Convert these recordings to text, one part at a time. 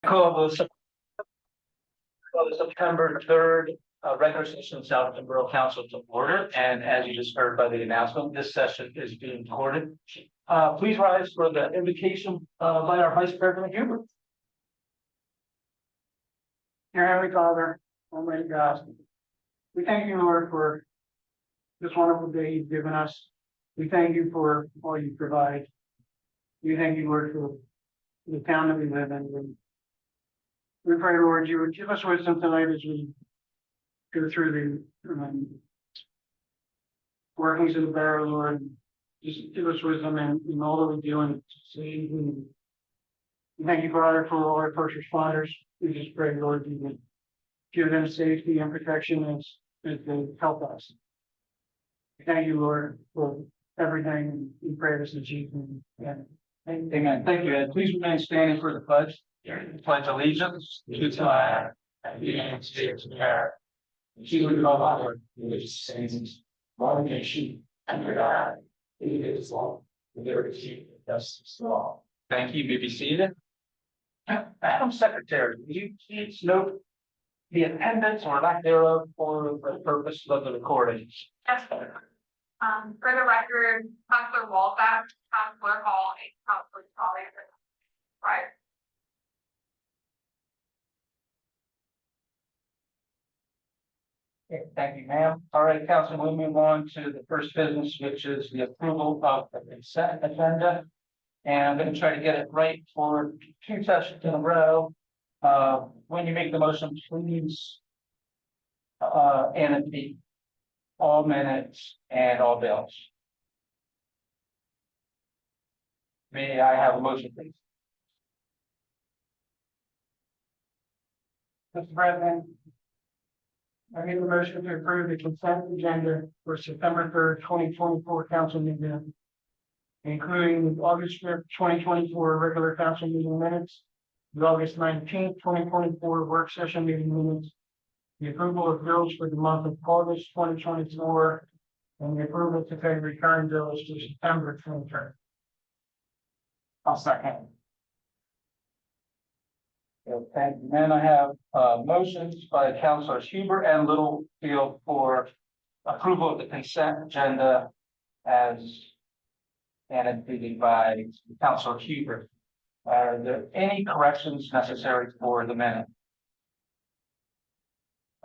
Call the September 3rd regular session of Southampton Borough Council to order. And as you just heard by the announcement, this session is being recorded. Please rise for the invocation by our Vice President Hubert. Dear Heavenly Father, Almighty God, we thank you, Lord, for this wonderful day you've given us. We thank you for all you provide. We thank you, Lord, for the town that we live in. We pray, Lord, you would give us wisdom tonight as we go through the workings of the Borough, Lord. Just give us wisdom in all that we do and see. We thank you, Father, for all our first responders. We just pray, Lord, you would give them safety and protection as they help us. We thank you, Lord, for everything. We pray this in Jesus' name. Amen. Thank you, Ed. Please remain standing for the pledge. Pledge allegiance to the flag of the United States of America, to the republic which stands one nation under God, indivisible, with liberty and justice for all. Thank you. You may be seated. Madam Secretary, will you please note the attendance or lack thereof for the purpose of the recording? Yes, sir. For the record, Councilor Walbach, Councilor Hall, and Councilor Trolley. Right. Okay, thank you, ma'am. All right, council, we'll move on to the first business, which is the approval of the consent agenda. And I'm going to try to get it right for 2 sessions in a row. When you make the motion, please, and it be all minutes and all bills. May I have a motion, please? Mr. President, I make a motion to approve the consent agenda for September 3rd, 2024 council meeting, including August 5th, 2024 regular council meeting minutes, the August 19th, 2024 work session meeting minutes, the approval of bills for the month of August 2024, and the approval to pay return bills to September 2023. I'll second. Okay, and then I have motions by Councilors Huber and Littlefield for approval of the consent agenda as annotated by Councilor Huber. Are there any corrections necessary for the minute?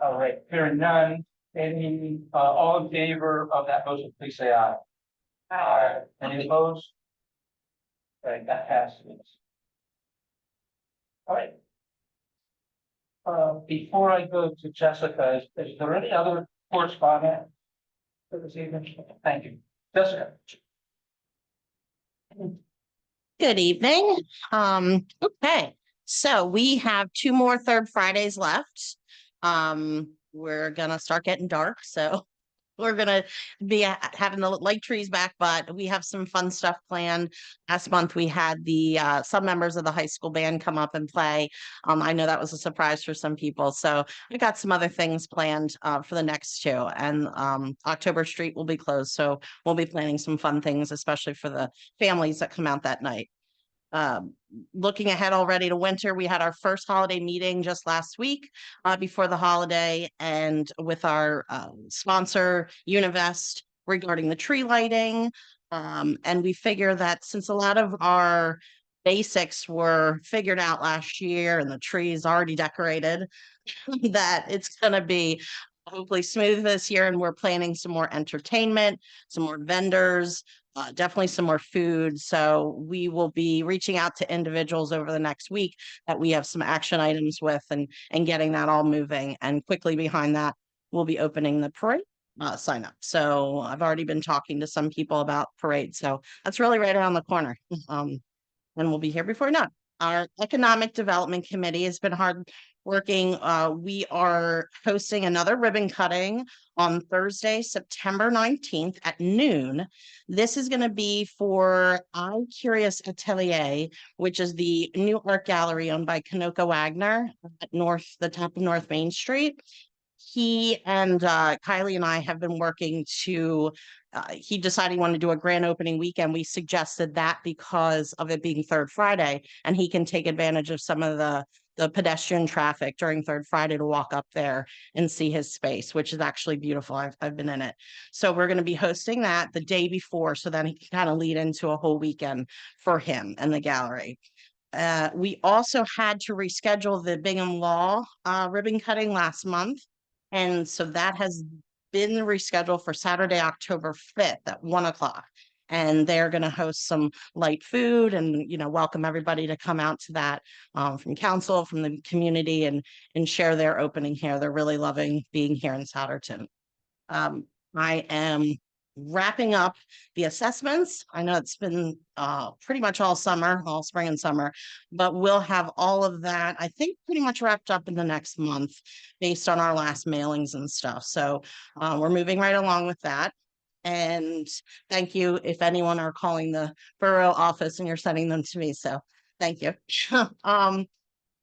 All right, hearing none, any all in favor of that motion, please say aye. Aye. Any opposed? Okay, that passes. All right. Before I go to Jessica, is there any other correspondence for this evening? Thank you. Jessica. Good evening. Okay, so we have 2 more third Fridays left. We're gonna start getting dark, so we're gonna be having the light trees back, but we have some fun stuff planned. Last month we had the some members of the high school band come up and play. I know that was a surprise for some people, so we got some other things planned for the next 2. And October Street will be closed, so we'll be planning some fun things, especially for the families that come out that night. Looking ahead already to winter, we had our first holiday meeting just last week before the holiday, and with our sponsor Univest regarding the tree lighting. And we figure that since a lot of our basics were figured out last year and the trees already decorated, that it's going to be hopefully smooth this year. And we're planning some more entertainment, some more vendors, definitely some more food. So we will be reaching out to individuals over the next week that we have some action items with and getting that all moving. And quickly behind that, we'll be opening the parade sign up. So I've already been talking to some people about parade. So that's really right around the corner. And we'll be here before not. Our Economic Development Committee has been hard working. We are hosting another ribbon cutting on Thursday, September 19th at noon. This is going to be for I'm Curious Atelier, which is the new art gallery owned by Kanoka Wagner at the top of North Main Street. He and Kylie and I have been working to he decided he wanted to do a grand opening weekend. We suggested that because of it being third Friday, and he can take advantage of some of the the pedestrian traffic during Third Friday to walk up there and see his space, which is actually beautiful. I've been in it. So we're going to be hosting that the day before, so then he can kind of lead into a whole weekend for him and the gallery. We also had to reschedule the Bingham Law ribbon cutting last month. And so that has been rescheduled for Saturday, October 5th at 1 o'clock. And they're going to host some light food and, welcome everybody to come out to that from council, from the community, and share their opening here. They're really loving being here in Souderton. I am wrapping up the assessments. I know it's been pretty much all summer, all spring and summer, but we'll have all of that, I think, pretty much wrapped up in the next month based on our last mailings and stuff. So we're moving right along with that. And thank you if anyone are calling the borough office and you're sending them to me. So thank you.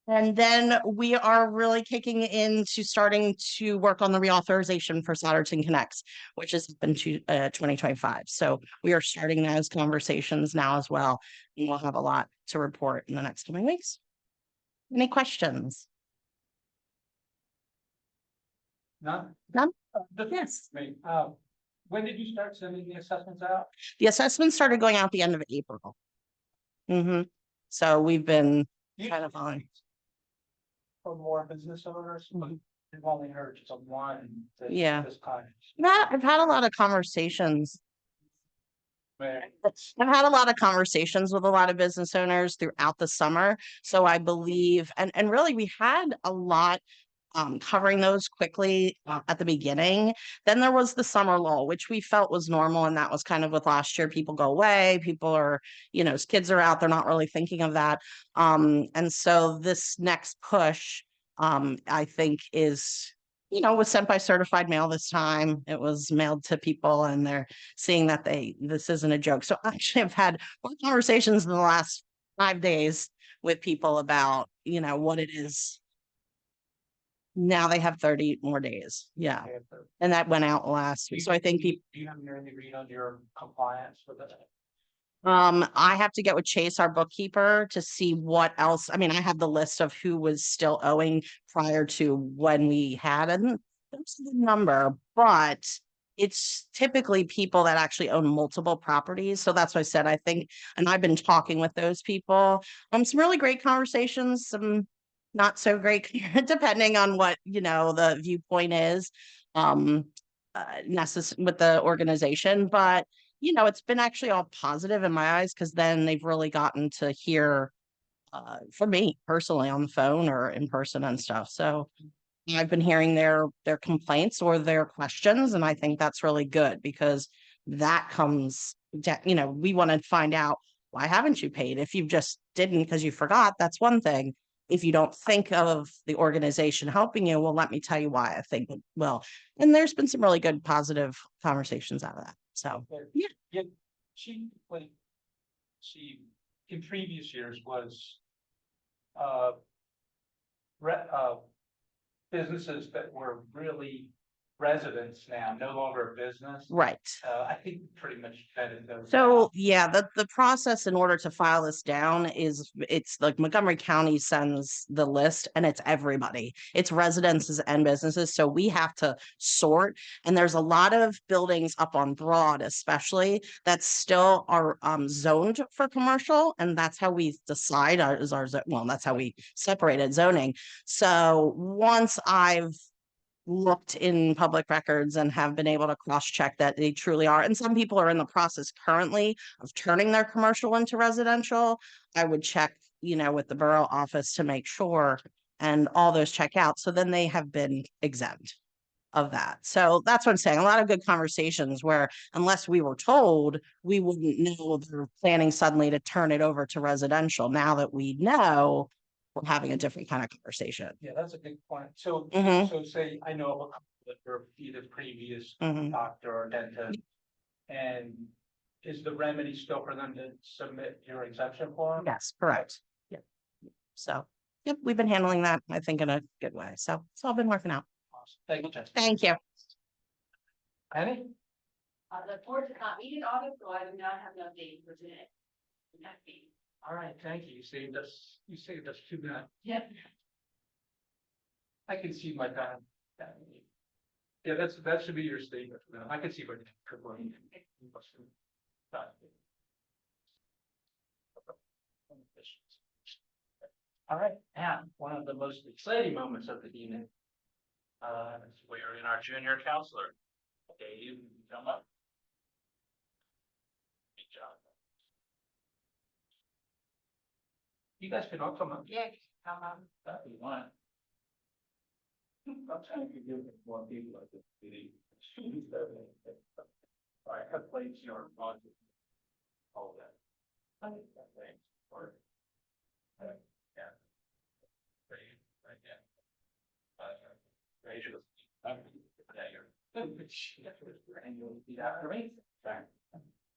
And then we are really kicking into starting to work on the reauthorization for Souderton Connects, which has been to 2025. So we are starting those conversations now as well. And we'll have a lot to report in the next coming weeks. Any questions? None? None? Yes. When did you start sending the assessments out? The assessment started going out the end of April. So we've been kind of on. For more business owners, but I've only heard just one. Yeah. This time. I've had a lot of conversations. Where I've had a lot of conversations with a lot of business owners throughout the summer. So I believe, and really we had a lot covering those quickly at the beginning. Then there was the summer lull, which we felt was normal. And that was kind of with last year, people go away, people are, kids are out, they're not really thinking of that. And so this next push, I think was sent by certified mail this time. It was mailed to people and they're seeing that this isn't a joke. So actually I've had more conversations in the last 5 days with people about, what it is. Now they have 30 more days. Yeah. And that went out last week. So I think people. Do you have any read on your compliance with it? I have to get with Chase, our bookkeeper, to see what else. I mean, I have the list of who was still owing prior to when we had, and there's the number, but it's typically people that actually own multiple properties. So that's what I said, I think, and I've been talking with those people. Some really great conversations, some not so great, depending on what, the viewpoint is, necessary with the organization. But it's been actually all positive in my eyes because then they've really gotten to hear from me personally on the phone or in person and stuff. So I've been hearing their complaints or their questions, and I think that's really good because that comes, we want to find out, why haven't you paid? If you just didn't because you forgot, that's one thing. If you don't think of the organization helping you, well, let me tell you why I think it will. And there's been some really good positive conversations out of that. So Yeah. She in previous years was businesses that were really residents now, no longer a business. right. I think pretty much vetted those. So yeah, the process in order to file this down is it's like Montgomery County sends the list and it's everybody. It's residences and businesses. So we have to sort. And there's a lot of buildings up on Broad, especially that still are zoned for commercial. And that's how we decide that's how we separated zoning. So once I've looked in public records and have been able to cross-check that they truly are. And some people are in the process currently of turning their commercial into residential. I would check, with the borough office to make sure and all those check out. So then they have been exempt of that. So that's what I'm saying. A lot of good conversations where unless we were told, we wouldn't know they're planning suddenly to turn it over to residential. Now that we know, we're having a different kind of conversation. Yeah, that's a big point. So, so say I know of a couple that were either previous doctor or dentist, and is the remedy still for them to submit your exemption form? Yes, correct. Yeah. So, yep, we've been handling that, I think, in a good way. So it's all been working out. Awesome. Thank you, Jen. Thank you. Penny? The board did not meet in August, so I do not have an update for today. All right, thank you. You saved us 2 minutes. Yep. I can see my time. Yeah, that should be your statement. I can see what. All right, and one of the most exciting moments of the evening. We're in our junior counselor. Dave, come up. Good job. You guys can all come up. Yeah, come on. That'd be one. I'm trying to give it more people like this. All right, have plates your on. All that. Thanks. Or. Yeah. Ready, right, yeah. Raise your. Yeah, you're. And you'll repeat after me.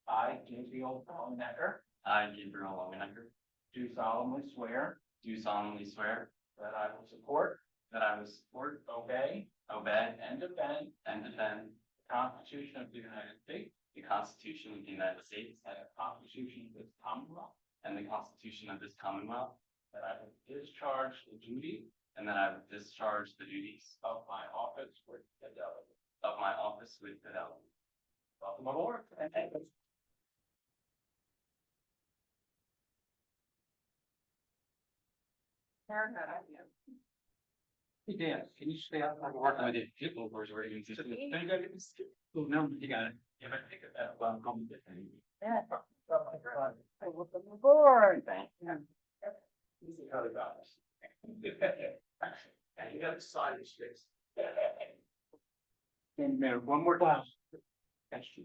I, Gabriel Longenecker. I, Gabriel Longenecker, Do solemnly swear do solemnly swear that I will support, that I will support, obey, obey, and defend and defend the Constitution of the United States the Constitution of the United States and the Constitution of this Commonwealth, and the Constitution of this Commonwealth, that I will discharge the duty and that I will discharge the duties of my office with fidelity. of my office with fidelity. Welcome aboard. Hey, Dan, can you stay out? I'm working with you. People who are even So, you gotta get this. Oh, no, you got it. Yeah, but take it that. Well, I'm good. Yeah. Hey, welcome aboard. Easy how to balance. And you got side space. And Mayor, one more time. Thank you.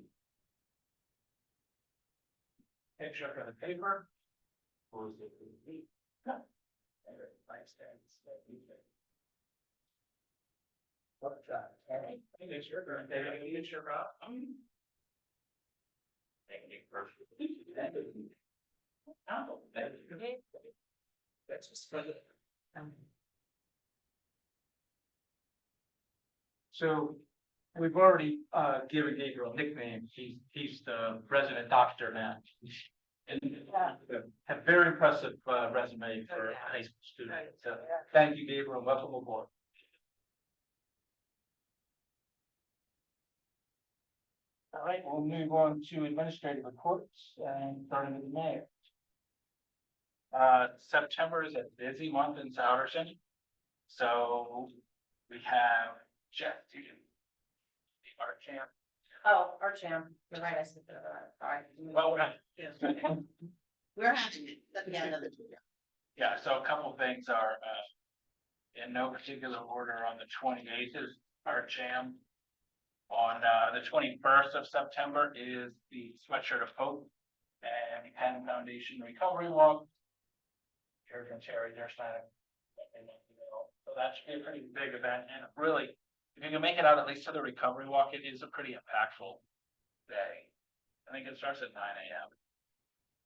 Picture for the paper. Or is it? Nice, what job? It's your turn. It's your job. Thank you. That's just for the. So we've already given Gabriel a nickname. He's the resident doctor now. And a very impressive resume for a high school student. So thank you, Gabriel, and welcome aboard. All right, we'll move on to administrative reports and starting with the mayor. September is a busy month in Souderson. So we have Jeff Dugan, the art champ. Oh, our champ, you're right, I said that, sorry. Well, we're not. We're having it at the end of the. Yeah, so a couple things are, in no particular order, on the 28th is art jam. On, the 21st of September is the Sweatshirt of Hope and Penn Foundation Recovery Walk. Here from Terry, they're signing. So that should be a pretty big event, and really, if you can make it out at least to the recovery walk, it is a pretty impactful day. I think it starts at 9 a.m.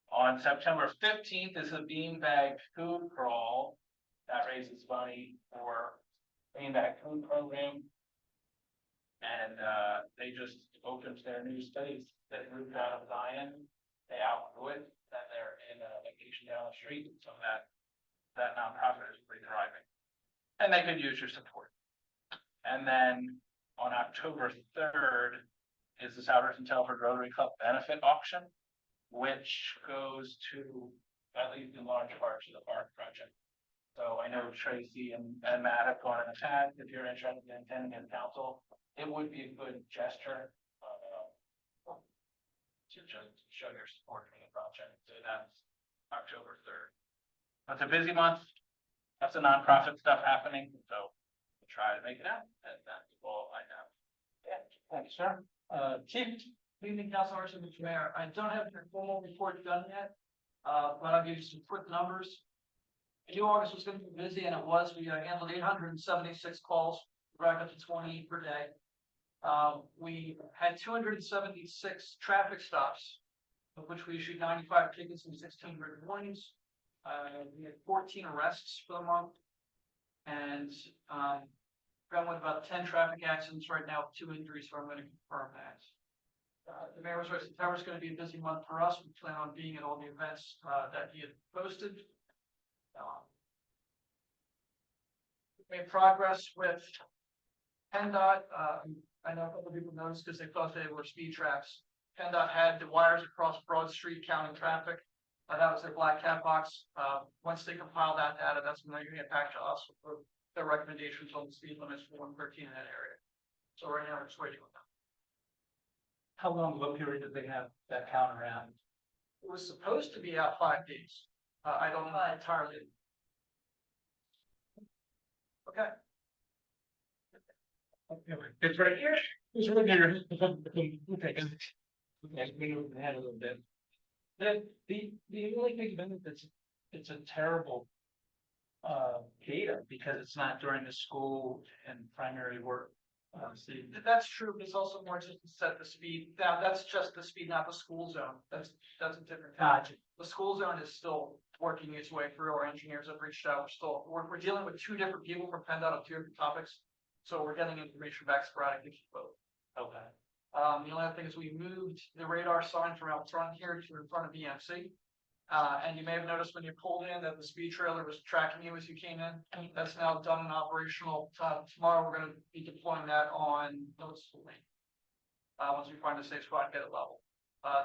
On September 15th is a beanbag food crawl that raises money for beanbag food program. And they just opened their new space that moved out of Zion. They outgrew it, and they're in a vacation down the street, so that nonprofit is pretty thriving. And they could use your support. And then on October 3rd is the Souderton Telford Rotary Club benefit auction, which goes to at least in large part to the park project. So I know Tracy and Matt have gone in the past. If you're interested in attending as council, it would be a good gesture to just show your support for the project. So that's October 3rd. That's a busy month. That's the nonprofit stuff happening. So we'll try to make it out. And that's all I have. Yeah, thank you, sir. Chief. Good evening, Council members and Mr. Mayor. I don't have your formal report done yet, but I'll give you some quick numbers. I knew August was going to be busy, and it was. We handled 876 calls, racked up to 20 per day. We had 276 traffic stops, of which we issued 95 tickets and 16 written warnings. We had 14 arrests for the month, and going with about 10 traffic accidents right now with 2 injuries, so I'm going to confirm that. The mayor was right, September is going to be a busy month for us. We plan on being at all the events that he had posted. made progress with PennDOT. I know a couple people noticed because they thought they were speed traps. PennDOT had the wires across Broad Street counting traffic. That was their black cat box. Once they compile that data, that's when they're gonna get back to us with their recommendations on the speed limits for 113 in that area. So right now we're just waiting on that. How long of a period did they have that count around? It was supposed to be out 5 days. I don't know entirely. Okay. It's right here. It's right here. Okay. Okay, we move ahead a little bit. The only thing about it that's, it's a terrible data because it's not during the school and primary work. See, That's true, but it's also more just to set the speed. Now, that's just the speed, not the school zone. That's a different. gotcha. The school zone is still working its way through. Our engineers have reached out. We're dealing with 2 different people from PennDOT on 2 different topics. So we're getting information back sporadically for both. Okay. The only other thing is we moved the radar sign from out front here to in front of EMC. And you may have noticed when you pulled in that the speed trailer was tracking you as you came in. That's now done and operational. Tomorrow, we're gonna be deploying that on noticeable lane. Once we find a safe spot, get it level.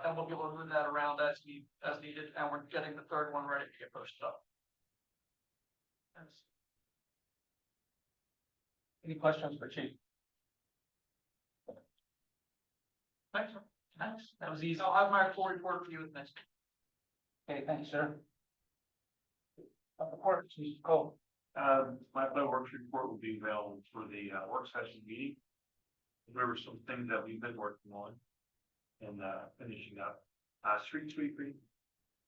Then we'll be able to move that around as needed, and we're getting the 3rd one ready to get posted up. Any questions for Chief? Thanks, sir. Thanks. That was easy. I'll have my full report for you next. Okay, thanks, sir. Report, Chief Cole. My works report will be available for the work session meeting. There were some things that we've been working on and finishing up. Street sweeping.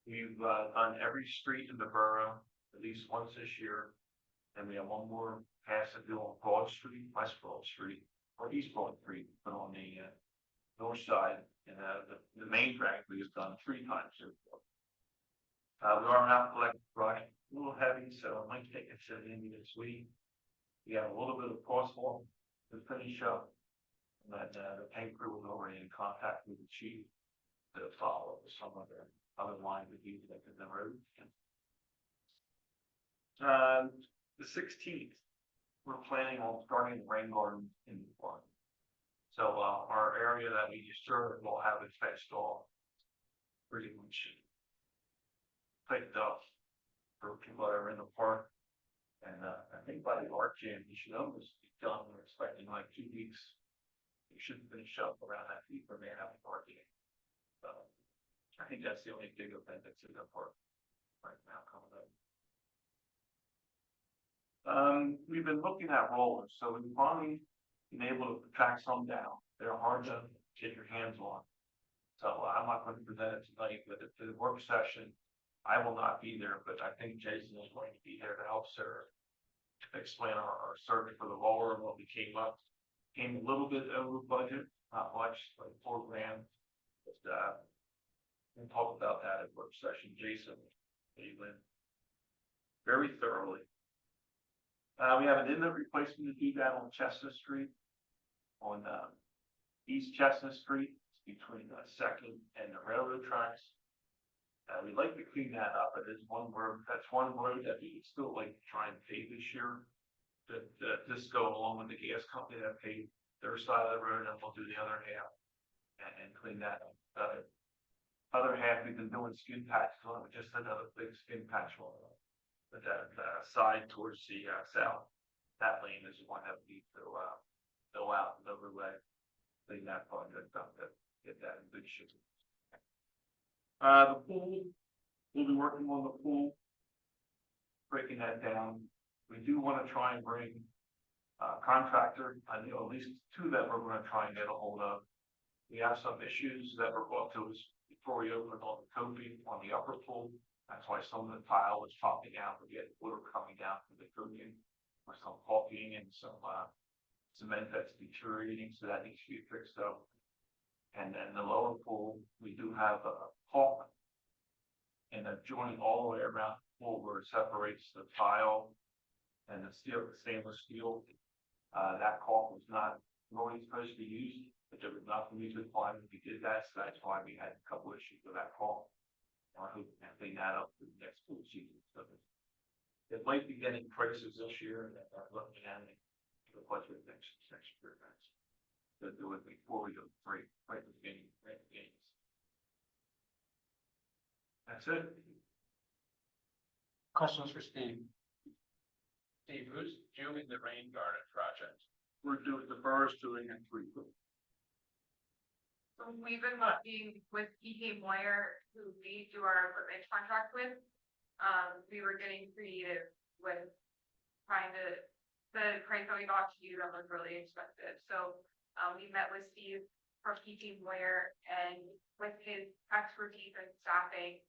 We've done every street in the borough at least once this year. And we have one more pass to do on Broad Street, West Broad Street, or East Broad Street, but on the north side. And the main drag we have done 3 times so far. We are out collecting brush, a little heavy, so I might take it to the end of this week. We have a little bit of crosswalk to finish up. And then the paint crew was already in contact with the chief to follow up with some other lines that he's like in the road. The 16th, we're planning on starting the rain garden in the park. So our area that we disturb will have it fenced off. Pretty much picked up for people that are in the park. And I think by the art jam, you should almost be done. We're expecting like 2 weeks. You should finish up around that week for man having art jam. I think that's the only big event that's in the park right now coming up. We've been looking at rollers, so we've finally been able to track some down. They're hard to get your hands on. So I'm not going to present it tonight, but at the work session, I will not be there, but I think Jason is going to be there to help Sarah explain our search for the roller and what we came up. Came a little bit over budget, not much, like $4 grand. But we'll talk about that at work session. Jason, Cleveland, very thoroughly. We have an inlet replacement to do that on Chestnut Street, on East Chestnut Street, between 2nd and the railroad tracks. We'd like to clean that up. It is one road. That's one road that we still like to try and pave this year. That this go along with the gas company that paved their side of the road, and we'll do the other half and clean that up. Other half we've been doing skin patch on, just another big skin patch on. But that side towards the south, that lane is the one that we need to go out and overlay, clean that project up, to get that in good shape. The pool, we'll be working on the pool, breaking that down. We do want to try and bring a contractor. I know at least 2 that we're going to try and get a hold of. We have some issues that were brought to us before we opened on the coping on the upper pool. That's why some of the tile was popping out. We had water coming down from the coping, or some caulking and some cement that's deteriorating, so that needs to be fixed up. And then the lower pool, we do have a caulk and a joint all the way around the pool where it separates the tile and the stainless steel. That caulk was not really supposed to be used, but there was nothing we could find when we did that, so that's why we had a couple issues with that caulk. I hope we can clean that up for the next pool season. So It might be getting prices this year that are looking at it. The budget next year. To do it before we go free, right at the beginning, right at the beginning. That's it. Questions for Steve? Steve, who's doing the rain garden project? We're doing, the borough's doing it free. So we've been working with EK Moyer, who we do our equipment contract with. We were getting creative with trying to, the price that we got to use them was really expensive. So we met with Steve from EK Moyer, and with his expertise and staffing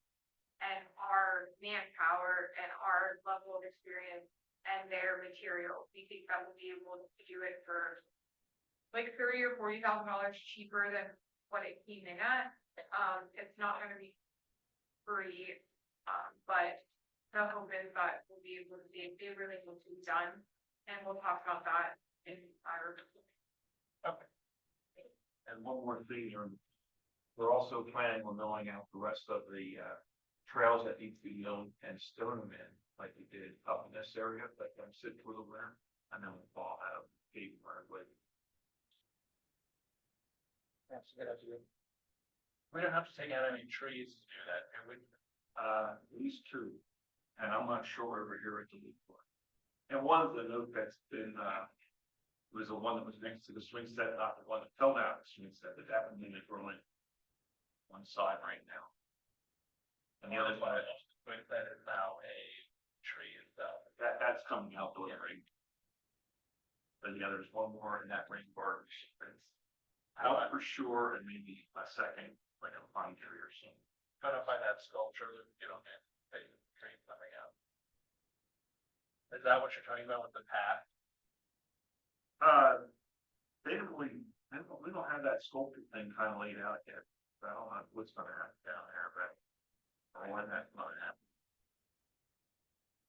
and our manpower and our level of experience and their material, we think that we'll be able to do it for like $30,000 or $40,000 cheaper than what it came in at. It's not gonna be free, but the hope is that we'll be able to see if they really want to be done, and we'll talk about that in our. And one more thing, we're also planning on milling out the rest of the trails that need to be milled and stone them in, like we did up in this area, like I'm sitting for the winter, and then we'll fall out of paving right away. That's a good idea. We don't have to take out any trees to do that, do we? At least two, and I'm not sure over here at the lead for. And one of the note that's been, was the one that was next to the swing set, not the one that fell down the swing set, but that one is growing one side right now. And the other side, That is now a tree itself. that's coming out the ring. But yeah, there's one more in that ring bar. Out for sure, and maybe a second, like a pine tree or something. Cut up by that sculpture that you don't anticipate the tree coming out. Is that what you're talking about with the path? They don't really, we don't have that sculpture thing kind of laid out yet. So I don't know what's gonna happen down there, but or when that's gonna happen.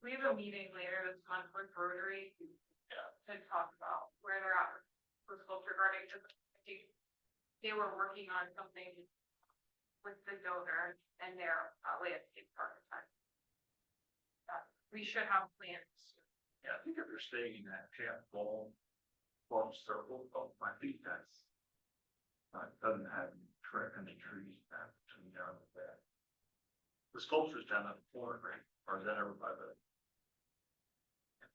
We have a meeting later this month with Rotary to talk about where they're at with sculpture gardening. They were working on something with the donor and their landscape architect. We should have plans. Yeah, I think if you're staying in that camp ball circle, I think that's doesn't have any trees that between there and that. The sculpture's down at the corner, right? Or is that over by the?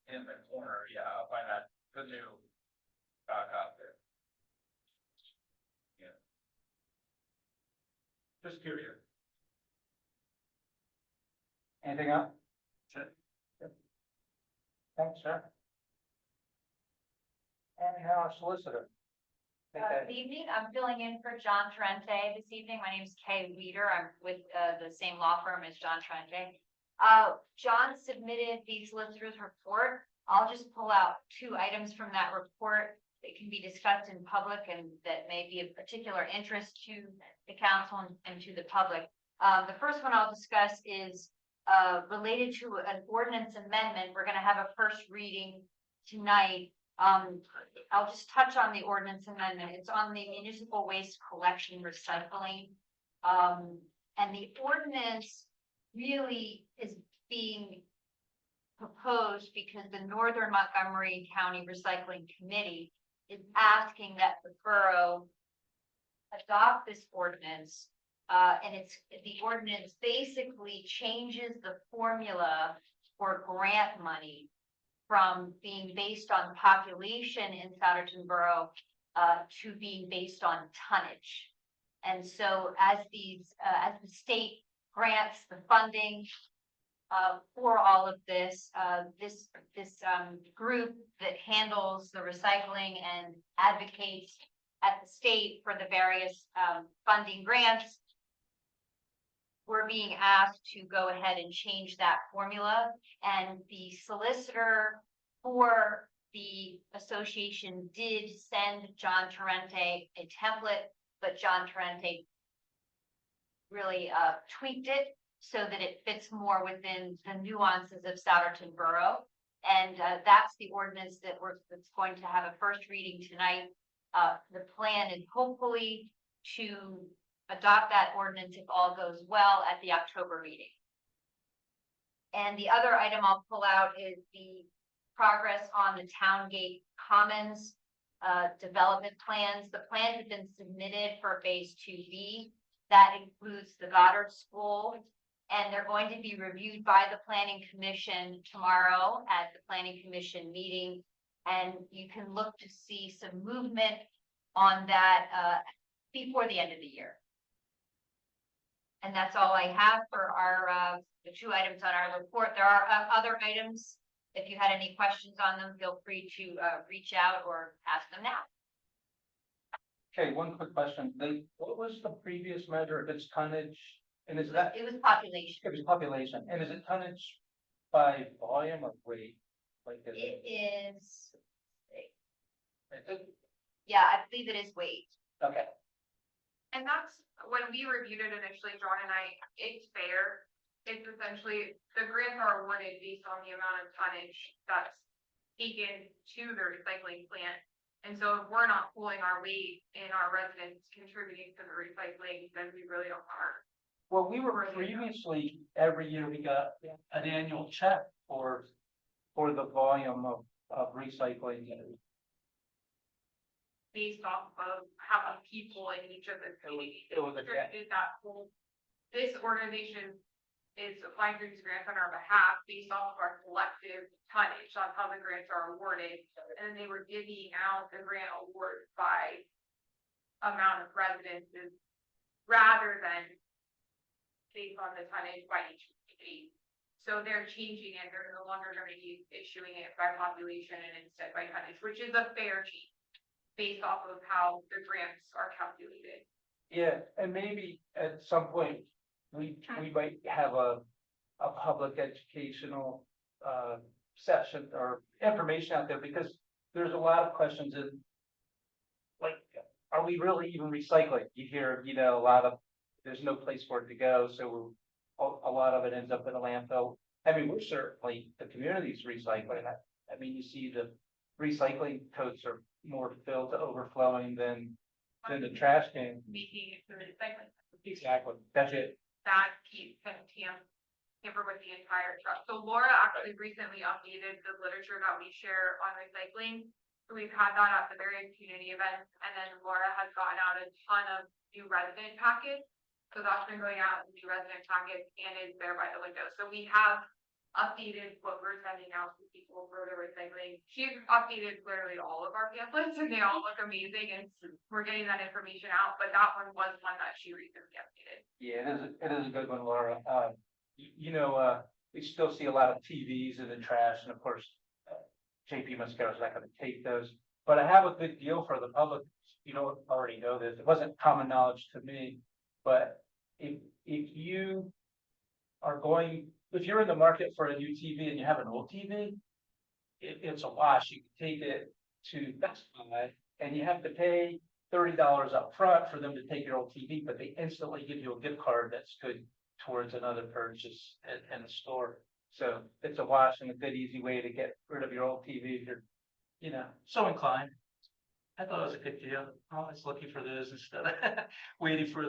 In the corner, yeah, I'll find that, the new dock out there. Yeah. Just curious. Anything else? That's it. Thanks, sir. And our solicitor. Good evening, I'm filling in for John Trente this evening. My name is Kay Weeder. I'm with the same law firm as John Trente. John submitted the solicitor's report. I'll just pull out two items from that report that can be discussed in public and that may be of particular interest to the council and to the public. The first one I'll discuss is related to an ordinance amendment. We're going to have a first reading tonight. I'll just touch on the ordinance amendment. It's on the municipal waste collection recycling. And the ordinance really is being proposed because the Northern Montgomery County Recycling Committee is asking that the borough adopt this ordinance. And the ordinance basically changes the formula for grant money from being based on population in Souderton Borough to being based on tonnage. And so as the state grants the funding for all of this, this group that handles the recycling and advocates at the state for the various funding grants, we're being asked to go ahead and change that formula. And the solicitor for the association did send John Trente a template, but John Trente really tweaked it so that it fits more within the nuances of Souderton Borough. And that's the ordinance that's going to have a first reading tonight. The plan is hopefully to adopt that ordinance if all goes well at the October meeting. And the other item I'll pull out is the progress on the Town Gate Commons development plans. The plans have been submitted for phase 2B. That includes the Goddard School, and they're going to be reviewed by the Planning Commission tomorrow at the Planning Commission meeting. And you can look to see some movement on that before the end of the year. And that's all I have for our the 2 items on our report. There are other items. If you had any questions on them, feel free to reach out or ask them now. Okay, one quick question. What was the previous measure? If it's tonnage, and is that, It was population. it was population, and is it tonnage by volume or weight? Like, is It it? is, yeah, I believe it is weight. Okay, And that's, when we reviewed it initially, John and I, it's fair. It's essentially, the grants are awarded based on the amount of tonnage that's taken to the recycling plant. And so if we're not pulling our weight and our residents contributing to the recycling, then we really don't are. well, we were previously, every year we got an annual check for the volume of recycling. Based off of how many people in each of the communities. It was a grant. Is that whole, this organization is applying for these grants on our behalf based off of our collective tonnage. That's how the grants are awarded. And then they were divvying out the grant award by amount of residences rather than based on the tonnage by each community. So they're changing it. They're no longer going to be issuing it by population and instead by tonnage, which is a fair change based off of how the grants are calculated. Yeah, and maybe at some point, we might have a public educational session or information out there, because there's a lot of questions in, like, are we really even recycling? You hear, a lot of, there's no place for it to go, so a lot of it ends up in a landfill. I mean, we're certainly, the community's recycling. I mean, you see the recycling totes are more filled to overflowing than the trash can. Making it to the recycling. Exactly, that's it. That piece can tamper with the entire truck. So Laura actually recently updated the literature that we share on recycling. So we've had that at the various community events, and then Laura has gotten out a ton of new resident packets. So that's been going out in new resident packets and is there by the window. So we have updated what we're sending out to people for the recycling. She's updated literally all of our pamphlets and they all look amazing, and we're getting that information out, but that one was one that she recently updated. Yeah, it is a good one, Laura. We still see a lot of TVs in the trash, and of course, JP Mascaro's not gonna take those. But I have a good deal for the public. You don't already know this. It wasn't common knowledge to me, but if you are if you're in the market for a new TV and you have an old TV, it's a wash. You can take it to Best Buy and you have to pay $30 up front for them to take your old TV, but they instantly give you a gift card that's good towards another purchase in the store. So it's a wash and a good, easy way to get rid of your old TV if you're, so inclined. I thought it was a good deal. I was looking for this instead of waiting for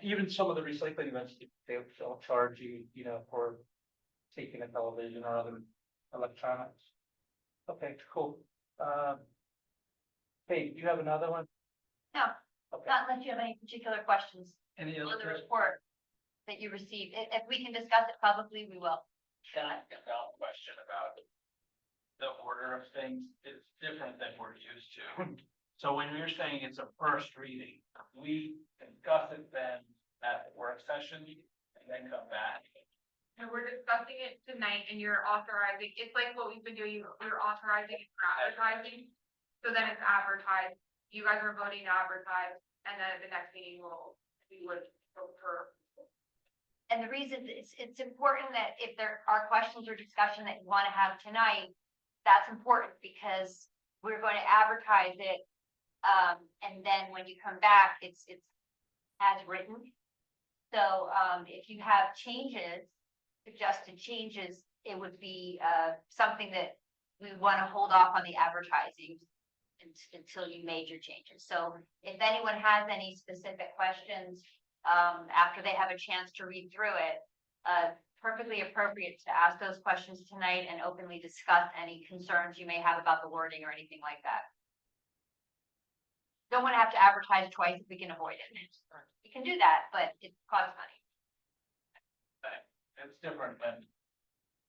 even some of the recycling events, they'll charge you, for taking a television or other electronics. Okay, cool. Hey, do you have another one? No, Okay. not unless you have any particular questions Any on other the questions? report that you received. If we can discuss it publicly, we will. Can I get a question about the order of things? It's different than we're used to. So when you're saying it's a first reading, we discuss it then at the work session and then come back. And we're discussing it tonight and you're authorizing, it's like what we've been doing, we're authorizing it for advertising. So then it's advertised, you guys are voting to advertise, and then at the next meeting we would vote for. And the reason it's important that if there are questions or discussion that you want to have tonight, that's important because we're going to advertise it. And then when you come back, it's as written. So, if you have changes, suggested changes, it would be, something that we want to hold off on the advertising until you made your changes. So if anyone has any specific questions, after they have a chance to read through it, perfectly appropriate to ask those questions tonight and openly discuss any concerns you may have about the wording or anything like that. Don't want to have to advertise twice if we can avoid it. We can do that, but it costs money. It's different than,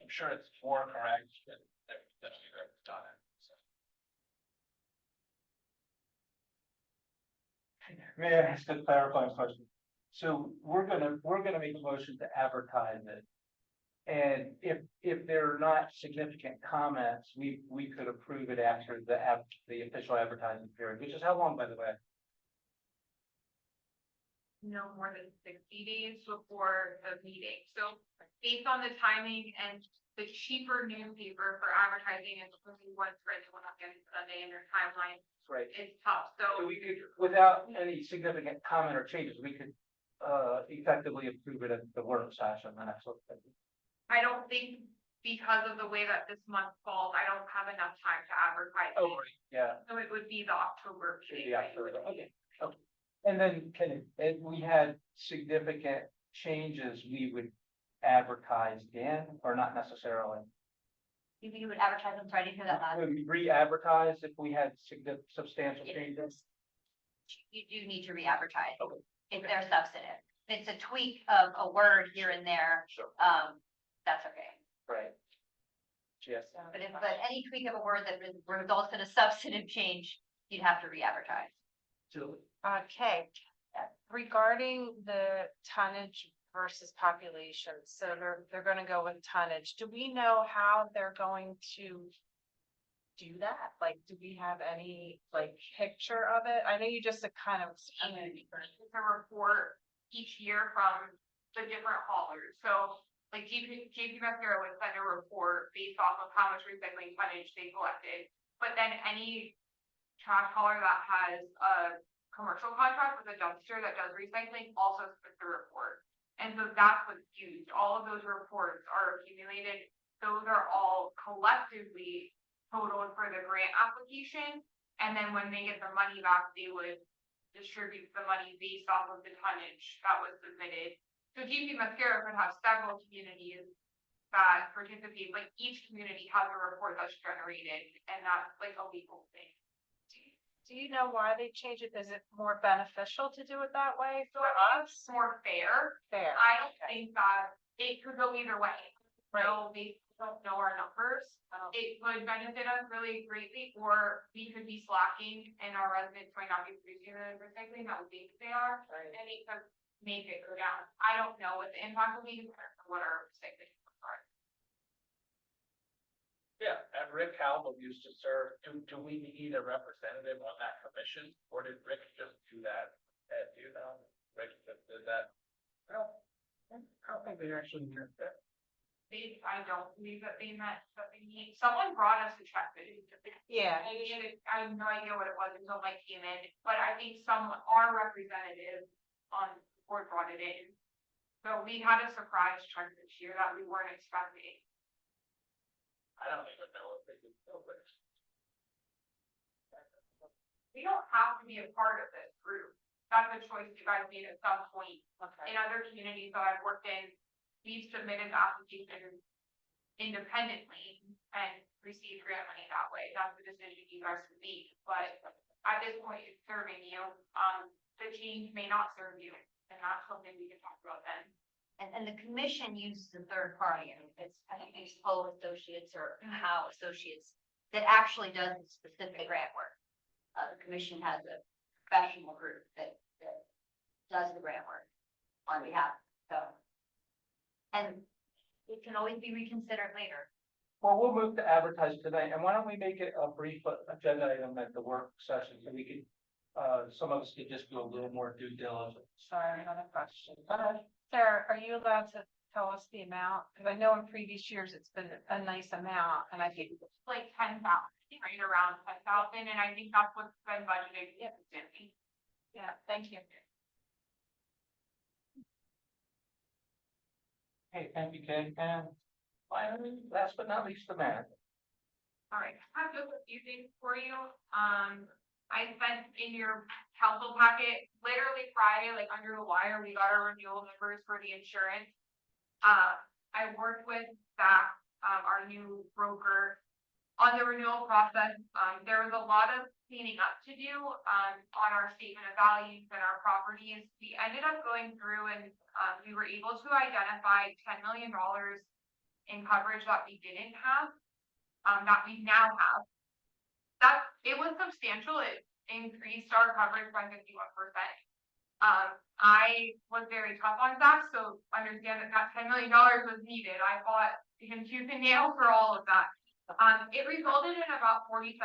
I'm sure it's more correct than you've done it. So. May I ask a clarifying question? So we're gonna make a motion to advertise it. And if there are not significant comments, we could approve it after the official advertising period, which is how long, by the way? No more than 60 days before the meeting. So based on the timing and the cheaper newspaper for advertising is only once written when I'm getting Sunday in their timeline, Right. it's tough. So So we could, without any significant comment or changes, we could effectively approve it at the work session. And that's what. I don't think because of the way that this month falls, I don't have enough time to advertise. Oh, it. right, yeah. So it would be the October Should meeting. be October, okay. And then if we had significant changes, we would advertise again, or not necessarily? You would advertise them, sorry, I didn't hear that last. Would we re-advertise if we had substantial It changes? is. You do need to re-advertise. Okay. If they're substantive. If it's a tweak of a word here and there, Sure. that's okay. Right. Yes. But any tweak of a word that results in a substantive change, you'd have to re-advertise. Julie? Okay, regarding the tonnage versus population, so they're gonna go with tonnage. Do we know how they're going to do that? Like, do we have any like picture of it? I know you just kind of. It's a report each year from the different haulers. So like JP Mascara would send a report based off of how much recycling tonnage they collected. But then any trash hauler that has a commercial contract with a dumpster that does recycling also submits a report. And so that's what's used. All of those reports are accumulated. Those are all collectively totaled for the grant application. And then when they get their money back, they would distribute the money based off of the tonnage that was submitted. So GP Mascara could have several communities that participate, like each community has a report that's generated, and that's like a legal thing. Do you know why they changed it? Is it more beneficial to do it that way So for I think us? it's more fair. Fair. I don't okay. think that it could go either way. Right. So they don't know our numbers. It would benefit us really greatly, or we could be slacking and our residents might not be producing the recycling that we think they are. Right. And it could make it go down. I don't know what the impact will be, or what our recycling are. Yeah, and Rick Halbel used to serve, do we need a representative on that commission, or did Rick just do that? Do you know, Rick just did that? Well, I don't think they actually did that. I don't believe that they meant that they need, someone brought us a check that is. Yeah. I have no idea what it was until Mike came in, but I think our representative on the board brought it in. So we had a surprise check this year that we weren't expecting. I don't even know if they can do it. We don't have to be a part of this group. That's a choice you guys made at some point. Okay. In other communities that I've worked in, we've submitted the application independently and received grant money that way. That's the decision you guys would make. But at this point, it's serving you. The change may not serve you, and that's something we can talk about then. And the commission uses a third party, I think it's Poe Associates or Howe Associates that actually does the specific grant work. The commission has a professional group that does the grant work on behalf, so. And it can always be reconsidered later. Well, we'll move to advertise tonight, and why don't we make it a brief agenda item at the work session, so we could, some of us could just do a little more due diligence. Sorry, another question. Sarah, are you allowed to tell us the amount? Because I know in previous years it's been a nice amount, and I think. Like 10,000, right around 10,000, and I think that's what's been budgeted. Yep. Yeah, thank you. Hey, thank you, Kay, and finally, last but not least, the man. All right, I have just a few things for you. I sent in your council packet, literally Friday, like under the wire, we got our renewal numbers for the insurance. I worked with Zach, our new broker, on the renewal process. There was a lot of cleaning up to do, on our statement of values and our properties. We ended up going through and, we were able to identify $10 million in coverage that we didn't have, that we now have. It was substantial. It increased our coverage by 51%. I was very tough on Zach, so understand that $10 million was needed. I fought him tooth and nail for all of that. It resulted in about $4,700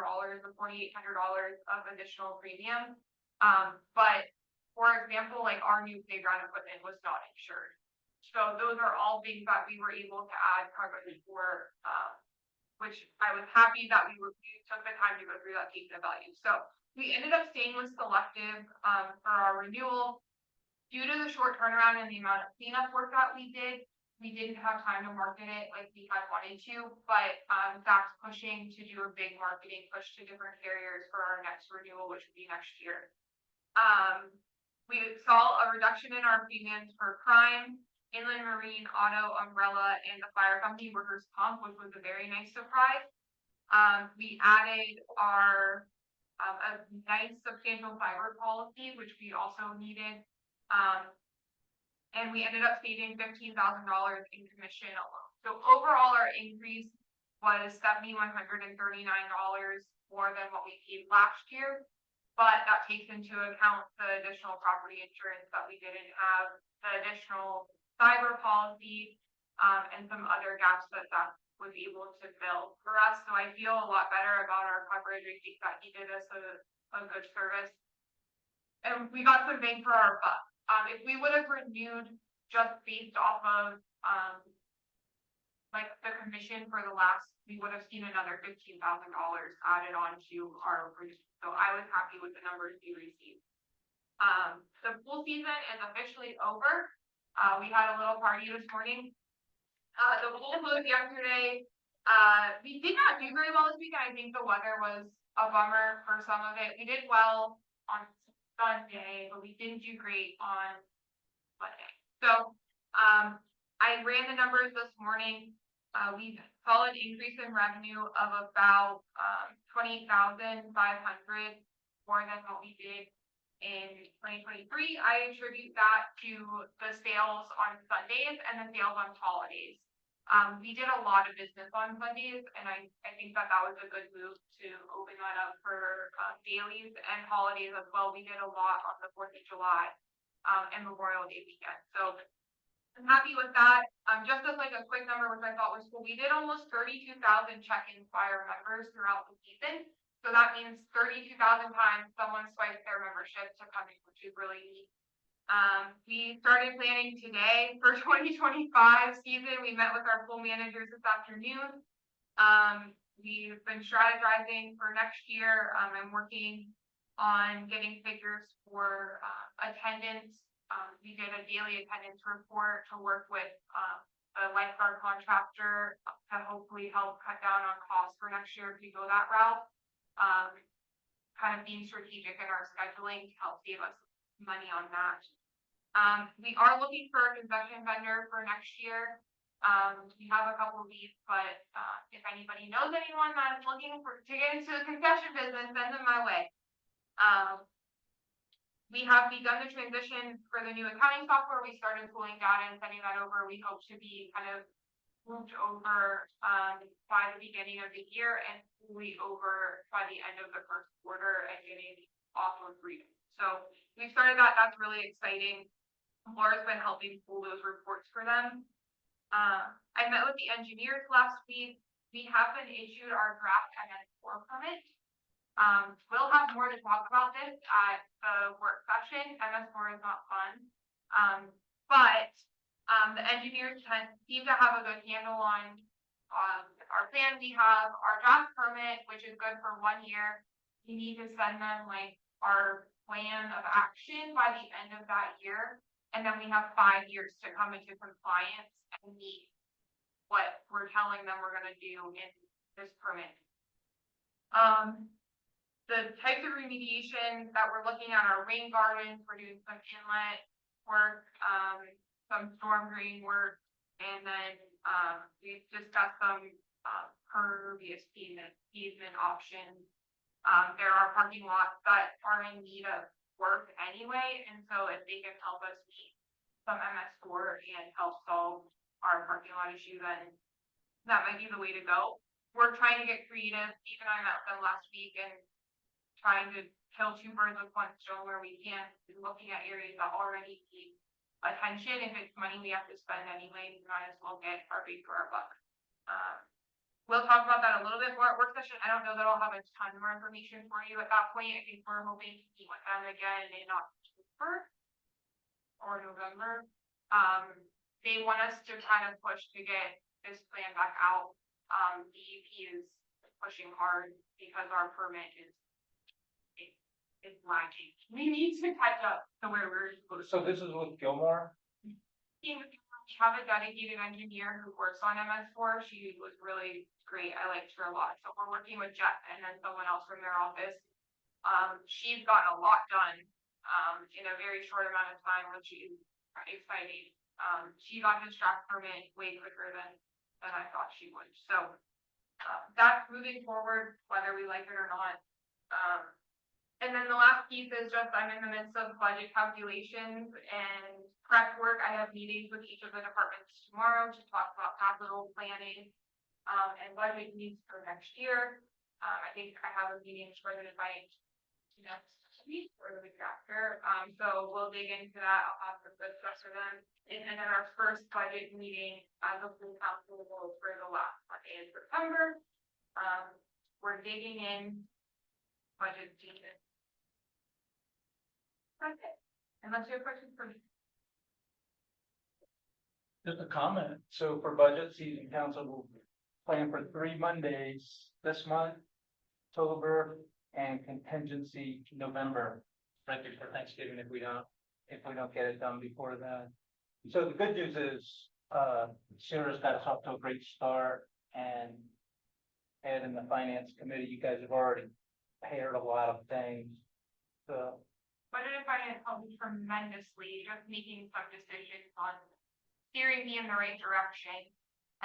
or $4,800 of additional premium. But for example, like our new playground equipment was not insured. So those are all things that we were able to add coverage for, which I was happy that we took the time to go through that statement of value. So we ended up staying with Selective, for our renewal. Due to the short turnaround and the amount of cleanup work that we did, we didn't have time to market it like we had wanted to, but, Zach's pushing to do a big marketing push to different carriers for our next renewal, which would be next year. We saw a reduction in our premiums for crime, inland marine, auto, umbrella, and the fire company workers' comp, which was a very nice surprise. We added our a nice substantial cyber policy, which we also needed. And we ended up saving $15,000 in commission alone. So overall, our increase was $7,139 more than what we paid last year. But that takes into account the additional property insurance that we didn't have, the additional cyber policy, and some other gaps that was able to fill for us. So I feel a lot better about our coverage. I think that he did us a good service. And we got some bang for our buck. If we would have renewed just based off of, like the commission for the last, we would have seen another $15,000 added on to our renewal. So I was happy with the numbers we received. The pool season is officially over. We had a little party this morning. The pool closed yesterday. We did not do very well this weekend. I think the weather was a bummer for some of it. We did well on Sunday, but we didn't do great on Monday. So, I ran the numbers this morning. We saw an increase in revenue of about, 28,500 more than what we did in 2023. I attribute that to the sales on Sundays and the sales on holidays. We did a lot of business on Sundays, and I think that was a good move to open that up for dailies and holidays as well. We did a lot on the 4th of July and Memorial Day weekend. So I'm happy with that. Just as like a quick number, which I thought was cool, we did almost 32,000 check-ins by our members throughout the season. So that means 32,000 times someone swiped their membership to come in, which is really neat. We started planning today for 2025 season. We met with our pool managers this afternoon. We've been strategizing for next year. I'm working on getting figures for attendance. We did a daily attendance report to work with a lifeguard contractor to hopefully help cut down on costs for next year if we go that route. Kind of being strategic in our scheduling to help save us money on that. We are looking for a concession vendor for next year. We have a couple of leads, but if anybody knows anyone that's looking to get into the concession business, send them my way. We have begun the transition for the new accounting software. We started pulling data and sending that over. We hope to be kind of moved over by the beginning of the year and fully over by the end of the first quarter and getting off of freedom. So we've started that. That's really exciting. Laura's been helping pull those reports for them. I met with the engineers last week. We have been issued our draft MS4 permit. We'll have more to talk about this at the work session. MS4 is not fun. But the engineers seem to have a good handle on our plan. We have our draft permit, which is good for 1 year. We need to send them like our plan of action by the end of that year. And then we have 5 years to come into compliance and meet what we're telling them we're going to do in this permit. The types of remediation that we're looking at are rain gardens. We're doing some inlet work, some storm drain work, and then, we've discussed some, pervious easement options. There are parking lots that are in need of work anyway, and so if they can help us meet some MS4 and help solve our parking lot issue, then that might be the way to go. We're trying to get creative. Steve and I met with them last week and trying to kill two birds with one stone where we can, looking at areas that already need attention. If it's money we have to spend anyway, we might as well get our bang for our buck. We'll talk about that a little bit more at work session. I don't know that I'll have a ton more information for you at that point. I think we're hoping to meet with them again in October or November. They want us to kind of push to get this plan back out. DEP is pushing hard because our permit is lacking. We need to catch up to where we're supposed to. So this is with Gilmore? We have a dedicated engineer who works on MS4. She was really great. I liked her a lot. So we're working with Jeff and then someone else from their office. She's gotten a lot done in a very short amount of time, which is exciting. She got his track permit way quicker than I thought she would. So that's moving forward, whether we like it or not. And then the last piece is just I'm in the midst of budget calculations and prep work. I have meetings with each of the departments tomorrow to talk about capital planning and budget needs for next year. I think I have a meeting scheduled by next week or the week after. So we'll dig into that. I'll have some good stuff for them. And then our first budget meeting as a full council will for the last Monday in September. We're digging in budget season. That's it. Unless you have questions for me. Just a comment. So for budget season, council will plan for 3 Mondays this month, October, and contingency November, right before Thanksgiving if we don't get it done before that. So the good news is, Sarah's got us off to a great start, and Ed and the finance committee, you guys have already paired a lot of things. So Budget and finance helped me tremendously, just making some decisions on steering me in the right direction.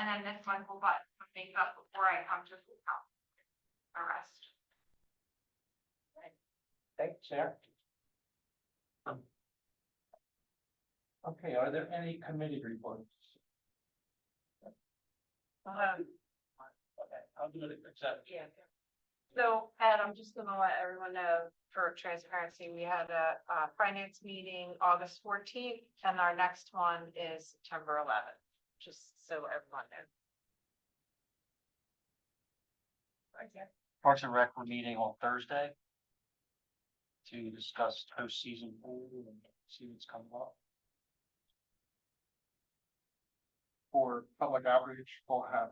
And then this month we'll button some things up before I come to full council. The rest. thanks, Sarah. Okay, are there any committee reports? Okay, I'll do it except. Yeah. So, Ed, I'm just gonna let everyone know for transparency, we had a finance meeting August 14th, and our next one is September 11th, just so everyone knows. Okay. Parks and Rec, we're meeting on Thursday to discuss postseason pool and see what's coming up. For public outreach, we'll have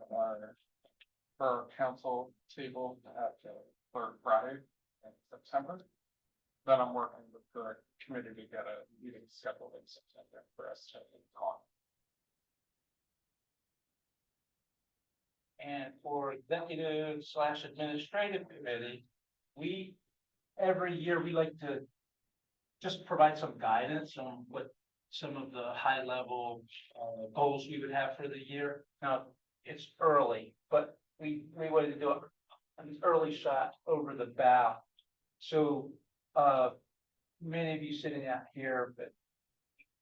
our council table for Friday in September. Then I'm working with the committee to get a meeting scheduled in September for us to talk. And for executive / administrative committee, every year we like to just provide some guidance on what some of the high level goals we would have for the year. Now, it's early, but we wanted to do an early shot over the bow. So many of you sitting out here, but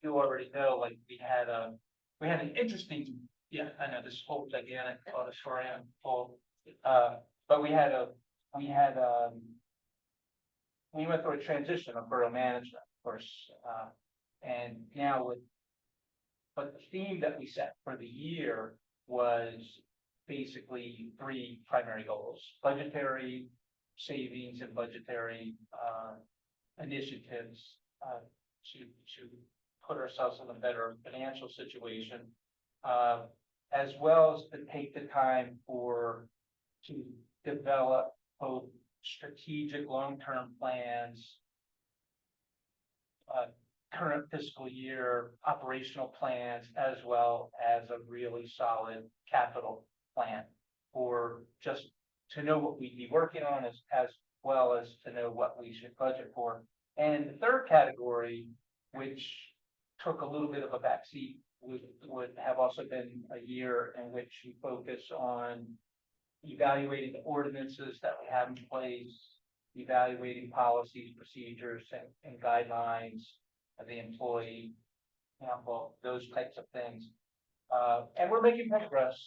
you already know, like we had an interesting, yeah, I know this whole gigantic auditorium full, but we went through a transition of borough management, of course, and now but the theme that we set for the year was basically 3 primary goals: budgetary savings and budgetary initiatives to put ourselves in a better financial situation, as well as to take the time to develop both strategic long-term plans, current fiscal year operational plans, as well as a really solid capital plan, or just to know what we'd be working on as well as to know what we should budget for. And the third category, which took a little bit of a backseat would have also been a year in which you focus on evaluating the ordinances that we have in place, evaluating policies, procedures, and guidelines of the employee handbook, those types of things. And we're making progress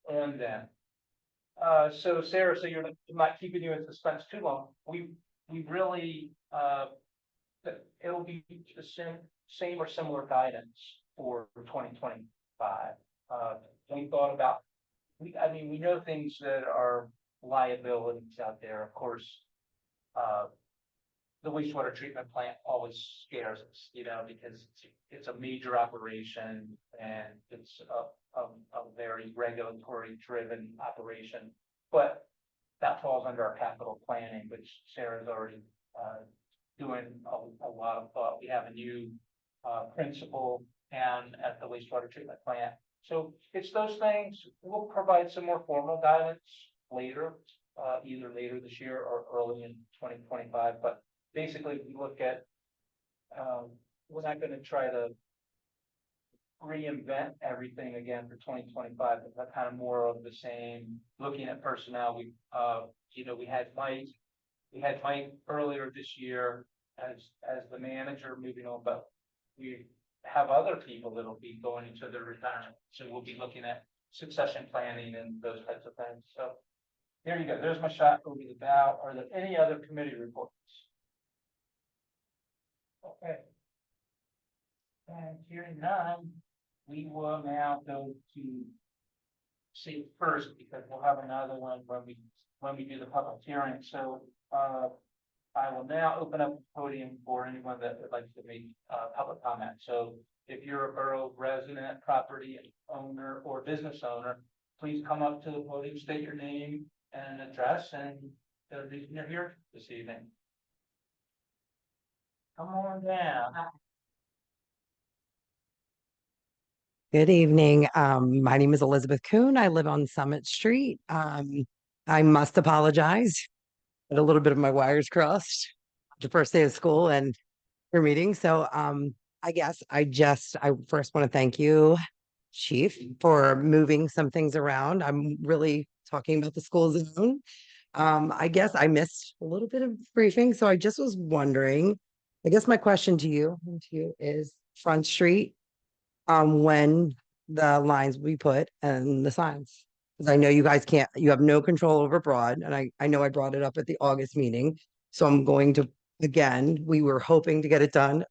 on that. So Sarah, so I'm not keeping you in suspense too long. We really, it'll be the same or similar guidance for 2025. We thought about, I mean, we know things that are liabilities out there, of course. The wastewater treatment plant always scares us, because it's a major operation and it's a very regulatory driven operation. But that falls under our capital planning, which Sarah's already doing a lot of thought. We have a new principal and at the wastewater treatment plant. So it's those things. We'll provide some more formal guidance later, either later this year or early in 2025. But basically, we look at, we're not going to try to reinvent everything again for 2025, but kind of more of the same. Looking at personnel, we had Mike earlier this year as the manager moving on, but we have other people that'll be going into their retirement. So we'll be looking at succession planning and those types of things. So there you go. There's my shot over the bow. Are there any other committee reports? Okay. And hearing none, we will now go to see first, because we'll have another one when we do the public hearing. So I will now open up the podium for anyone that would like to make public comment. So if you're a borough resident, property owner, or business owner, please come up to the podium, state your name and address, and the reason you're here this evening. Come on down. Good evening. My name is Elizabeth Kuhn. I live on Summit Street. I must apologize. Had a little bit of my wires crossed the first day of school and your meeting. So I guess I first want to thank you, Chief, for moving some things around. I'm really talking about the school zone. I guess I missed a little bit of briefing. So I just was wondering, I guess my question to you is Front Street, when the lines will be put and the signs. Because I know you guys you have no control over Broad, and I know I brought it up at the August meeting. So I'm going to, again, we were hoping to get it done.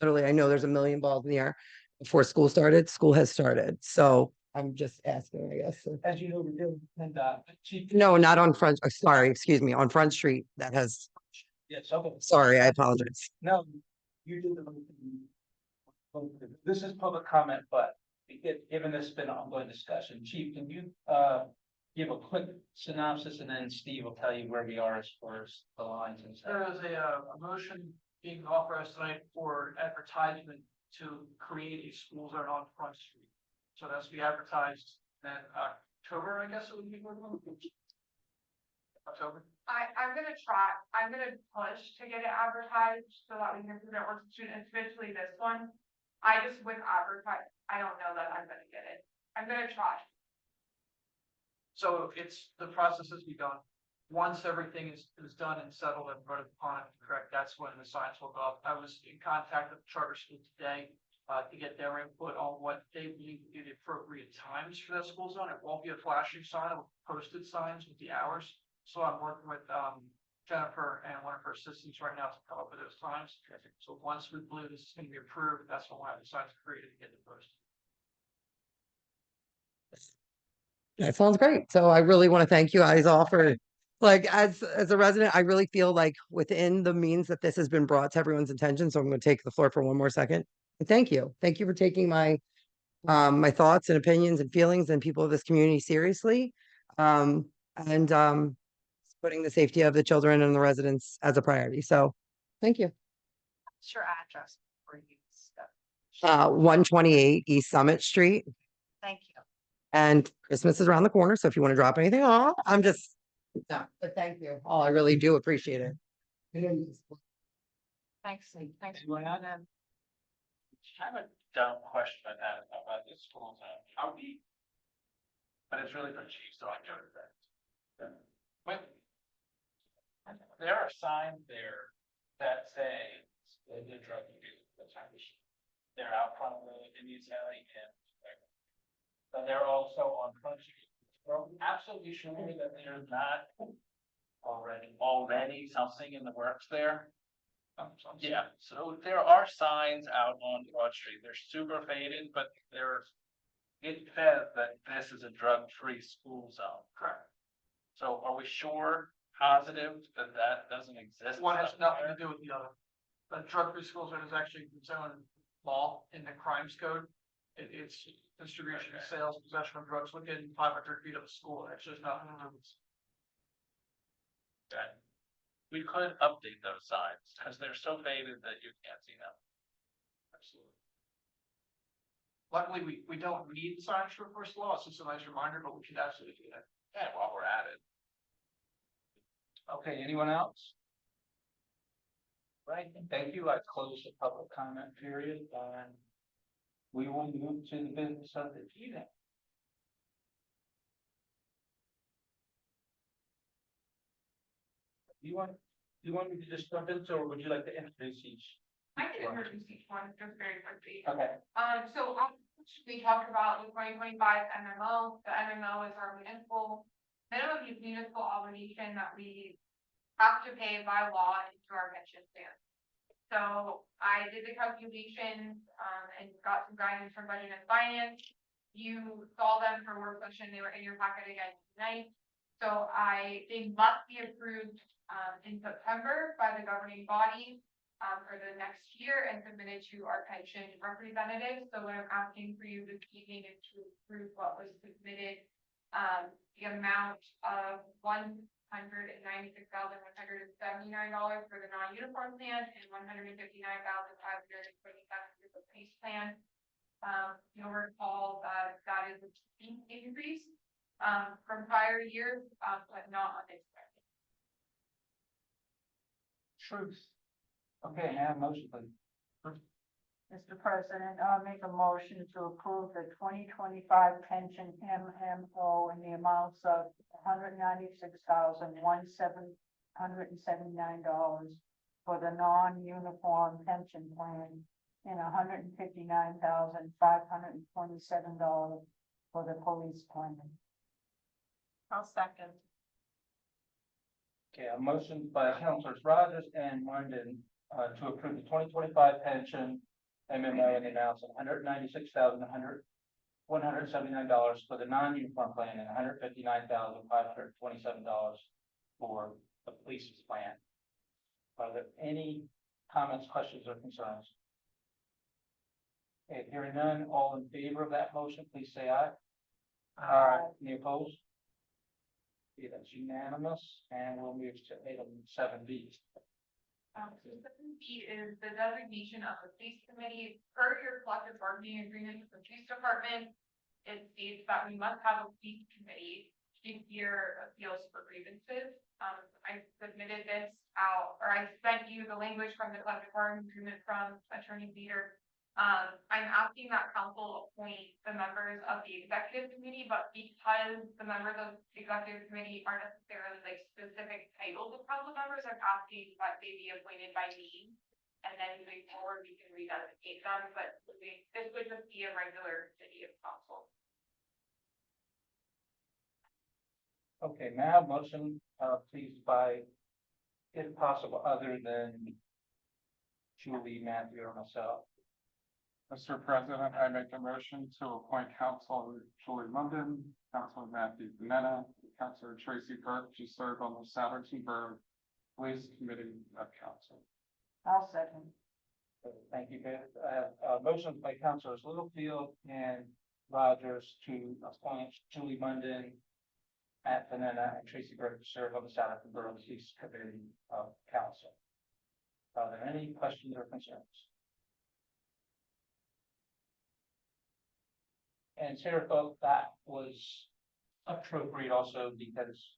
Literally, I know there's a million balls in the air before school started. School has started. So I'm just asking, I guess. As you know, we're doing, and Chief. No, not on Front, sorry, excuse me, on Front Street that has, Yes, okay. sorry, I apologize. No, you did the right thing. This is public comment, but given this has been an ongoing discussion, Chief, can you give a quick synopsis, and then Steve will tell you where we are as far as the lines and stuff. There is a motion being authorized tonight for advertisement to create a school zone on Front Street. So that's to be advertised in October, I guess it would be. October. I'm gonna push to get it advertised so that we can figure out what's student, especially this one. I just with advertise, I don't know that I'm gonna get it. I'm gonna try. So the process has begun. Once everything is done and settled and voted upon it, correct, that's when the signs will go up. I was in contact with the charter school today to get their input on what they believe to be the appropriate times for that school zone. It won't be a flashing sign, it will be posted signs with the hours. So I'm working with Jennifer and one of her assistants right now to come up with those times. So once we believe this is going to be approved, that's when we'll have the signs created to get it posted. That sounds great. So I really want to thank you guys all for, like, as a resident, I really feel like within the means that this has been brought to everyone's attention. So I'm going to take the floor for one more second. But thank you. Thank you for taking my my thoughts and opinions and feelings and people of this community seriously. And putting the safety of the children and the residents as a priority. So thank you. What's your address for you? Steph? 128 East Summit Street. Thank you. And Christmas is around the corner. So if you want to drop anything off, no, but thank you. Oh, I really do appreciate it. Thanks. Thanks. I have a dumb question I had about this school zone. How deep? But it's really for chiefs, so I know that. But there are signs there that say the drug use, they're out front of the Indian Alley and but they're also on Front Street. We're absolutely sure that there's not already something in the works there. Yeah, so there are signs out on Broad Street. They're super faded, but it says that this is a drug-free school zone. Correct. So are we positive that doesn't exist? One has nothing to do with the other. The drug-free school zone is actually its own law in the crimes code. It's distribution, sales, possession of drugs within 500 feet of a school. Actually, it's nothing to do with. Okay. We could update those signs because they're so faded that you can't see them. Absolutely. Luckily, we don't need signs for first law. It's just a nice reminder, but we should absolutely do that. Yeah, while we're at it. Okay, anyone else? Right, thank you. I close the public comment period and we will move to the business of the evening. Do you want me to just jump into, or would you like to introduce each? I can introduce each one just very quickly. Okay. So we talked about the 2025 MMO. The MMO is our municipal obligation that we have to pay by law into our pension plan. So I did the calculations, and got some guidance from Budget and Finance. You saw them for work session. They were in your packet again tonight. So they must be approved, in September by the governing body, for the next year and submitted to our pension representatives. So what I'm asking for you this evening is to approve what was submitted, the amount of $196,179 for the non-uniform plan and $159,527 for the police plan. You'll recall that that is a steep increase, from prior years, but not unexpected. Truth. Okay, now motion please. Mr. President, I'll make a motion to approve the 2025 pension MMO in the amounts of $196,779 for the non-uniform pension plan and $159,527 for the police plan. I'll second. Okay, a motion by Councilors Rogers and Martin to approve the 2025 pension MMO in the amounts of $196,179 for the non-uniform plan and $159,527 for the police plan. Are there any comments, questions, or concerns? Okay, hearing none, all in favor of that motion, please say aye. Aye. Any opposed? Okay, that's unanimous, and we'll move to item 7B. So 7B is the designation of the police committee. Per your collective bargaining agreement with the police department, it states that we must have a police committee to hear appeals for grievances. I submitted this out, or I sent you the language from the collective bargaining agreement from Attorney Leader. I'm asking that council appoint the members of the executive committee, but because the members of the executive committee aren't necessarily like specific titles of council members, I'm asking that they be appointed by me. And then moving forward, we can redesignate them, but this would just be a regular city of council. Okay, now motion, please by, if possible, other than Julie, Matthew, or myself. Mr. President, I make a motion to appoint Councilor Julie London, Councilor Matthew Banana, Councilor Tracy Burke to serve on the Souderton Borough Police Committee of Council. I'll second. Thank you, Beth. Motion by Councilors Littlefield and Rogers to appoint Julie London, Matt Banana, and Tracy Burke to serve on the Souderton Borough Police Committee of Council. Are there any questions or concerns? And Sarah thought that was appropriate also because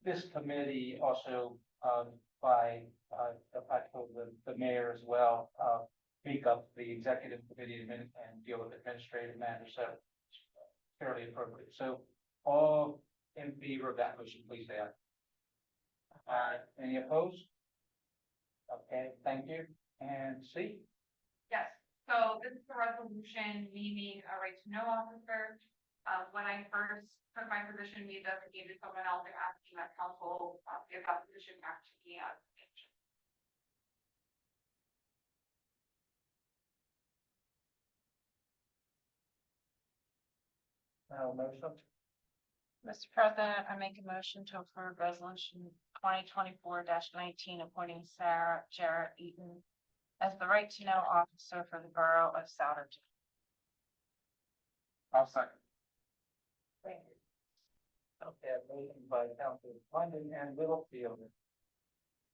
this committee also by the fact of the mayor as well make up the executive committee and deal with administrative matters, so fairly appropriate. So all in favor of that motion, please say aye. Any opposed? Okay, thank you. And C? Yes, so this is a resolution naming a right to know officer. When I first took my position, we designated someone else and asking that council, give that position back to me. Motion? Mr. President, I make a motion to approve resolution 2024-19, appointing Sarah Jarrett Eaton as the right to know officer for the Borough of Souderton. I'll second. Thank you. Okay, motion by Council London and Littlefield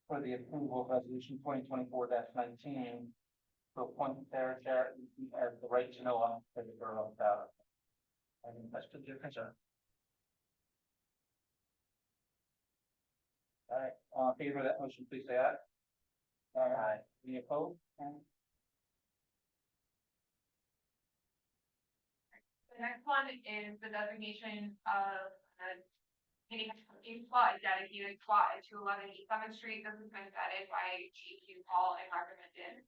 for the approval of resolution 2024-19 to appoint Sarah Jarrett as the right to know officer for the Borough of Souderton. Any questions or concerns? All right, all in favor of that motion, please say aye. Aye. Any opposed? The next one is the designation of a handicap parking spot, a dedicated spot at 211 East Summit Street. This has been vetted by GQ Paul and recommended.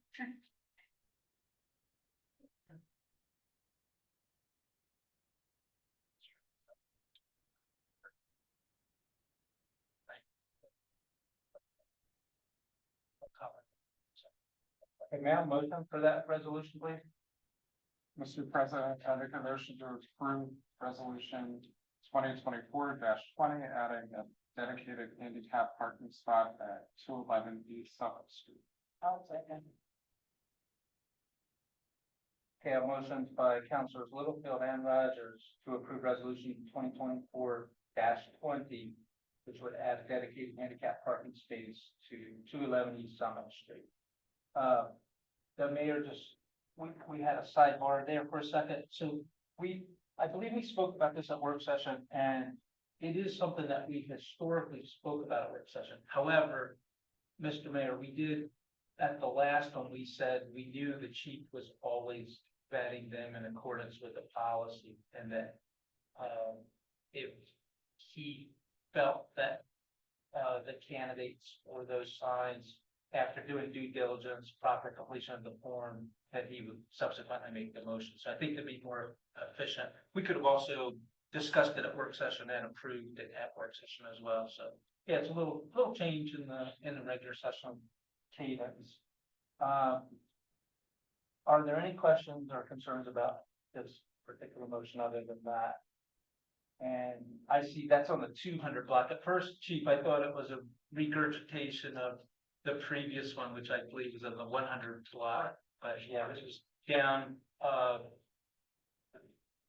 Okay, ma'am, motion for that resolution, please. Mr. President, I make a motion to approve resolution 2024-20, adding a dedicated handicap parking spot at 211 East Summit Street. I'll second. Okay, a motion by Councilors Littlefield and Rogers to approve resolution 2024-20, which would add a dedicated handicap parking space to 211 East Summit Street. The mayor we had a sidebar there for a second. So I believe we spoke about this at work session, and it is something that we historically spoke about at work session. However, Mr. Mayor, we did, at the last one, we said we knew the chief was always vetting them in accordance with the policy, and that if he felt that the candidates or those signs, after doing due diligence, proper completion of the form, that he would subsequently make the motion. So I think to be more efficient, we could have also discussed it at work session and approved it at work session as well. So yeah, it's a little change in the regular session cadence. Are there any questions or concerns about this particular motion other than that? And I see that's on the 200 block. At first, Chief, I thought it was a regurgitation of the previous one, which I believe is on the 100 block. But yeah, this is down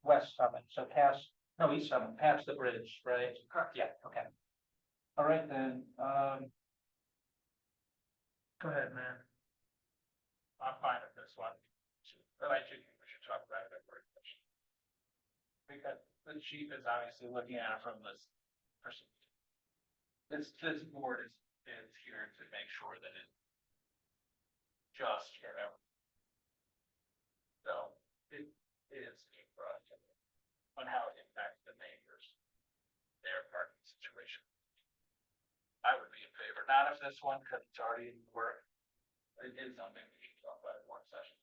West Summit, so East Summit, past the bridge, right? Correct. Yeah, okay. All right, then, go ahead, man. I'm fine with this one. But I think we should talk about it at work session. Because the chief is obviously looking at it from this person. This board is here to make sure that it's just for everyone. So it is for us on how it impacts the neighbors, their parking situation. I would be in favor, not of this one because it's already in work. It is something we should talk about in one session.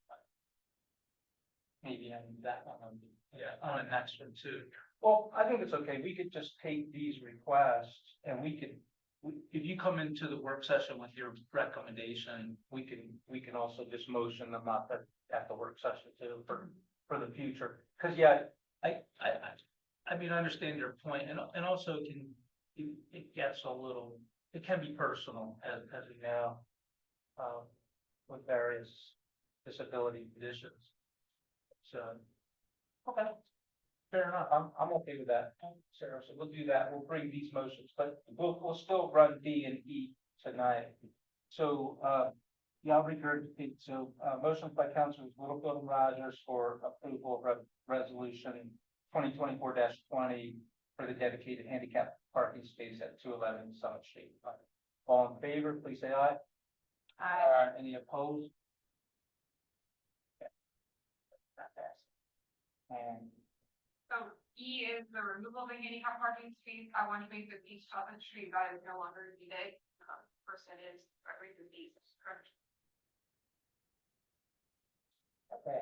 Maybe on that one, Yeah. on the next one too. Well, I think it's okay. We could just take these requests and if you come into the work session with your recommendation, we can also just motion them up at the work session too for the future. Cause yeah, I mean, I understand your point, and also it gets a little, it can be personal as we know, with various disability conditions. So, okay. Fair enough. I'm okay with that, Sarah. So we'll do that. We'll bring these motions, but we'll still run D and E tonight. So, yeah, I'll regurgitate. So, motions by Councilors Littlefield and Rogers for approval of resolution 2024-20 for the dedicated handicap parking space at 211 Summit Street. All in favor, please say aye. Aye. Any opposed? And So E is the removal of the handicap parking space. I want to make the East Chestnut Street that is no longer needed. Person is referring to these, correct? okay,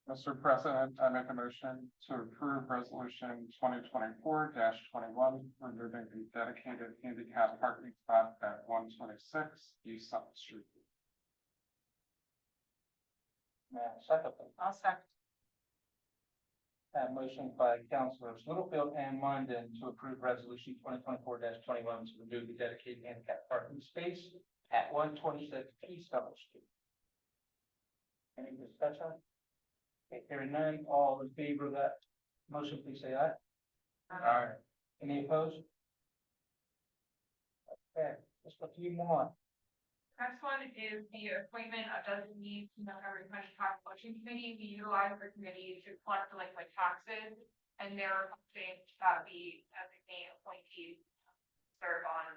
Mr. President, I make a motion to approve resolution 2024-21, removing the dedicated handicap parking spot at 126 East Summit Street. may I have a second, please? I'll second. Motion by Councilors Littlefield and London to approve resolution 2024-21 to remove the dedicated handicap parking space at 126 East Summit Street. Any discussion? Okay, hearing none, all in favor of that motion, please say aye. Aye. Any opposed? Okay, let's put a few more. Next one is the appointment of designees to the Montgomery County Tax Collection Committee. We utilize the committee to collect delinquent taxes, and they're saying that we designate appointees serve on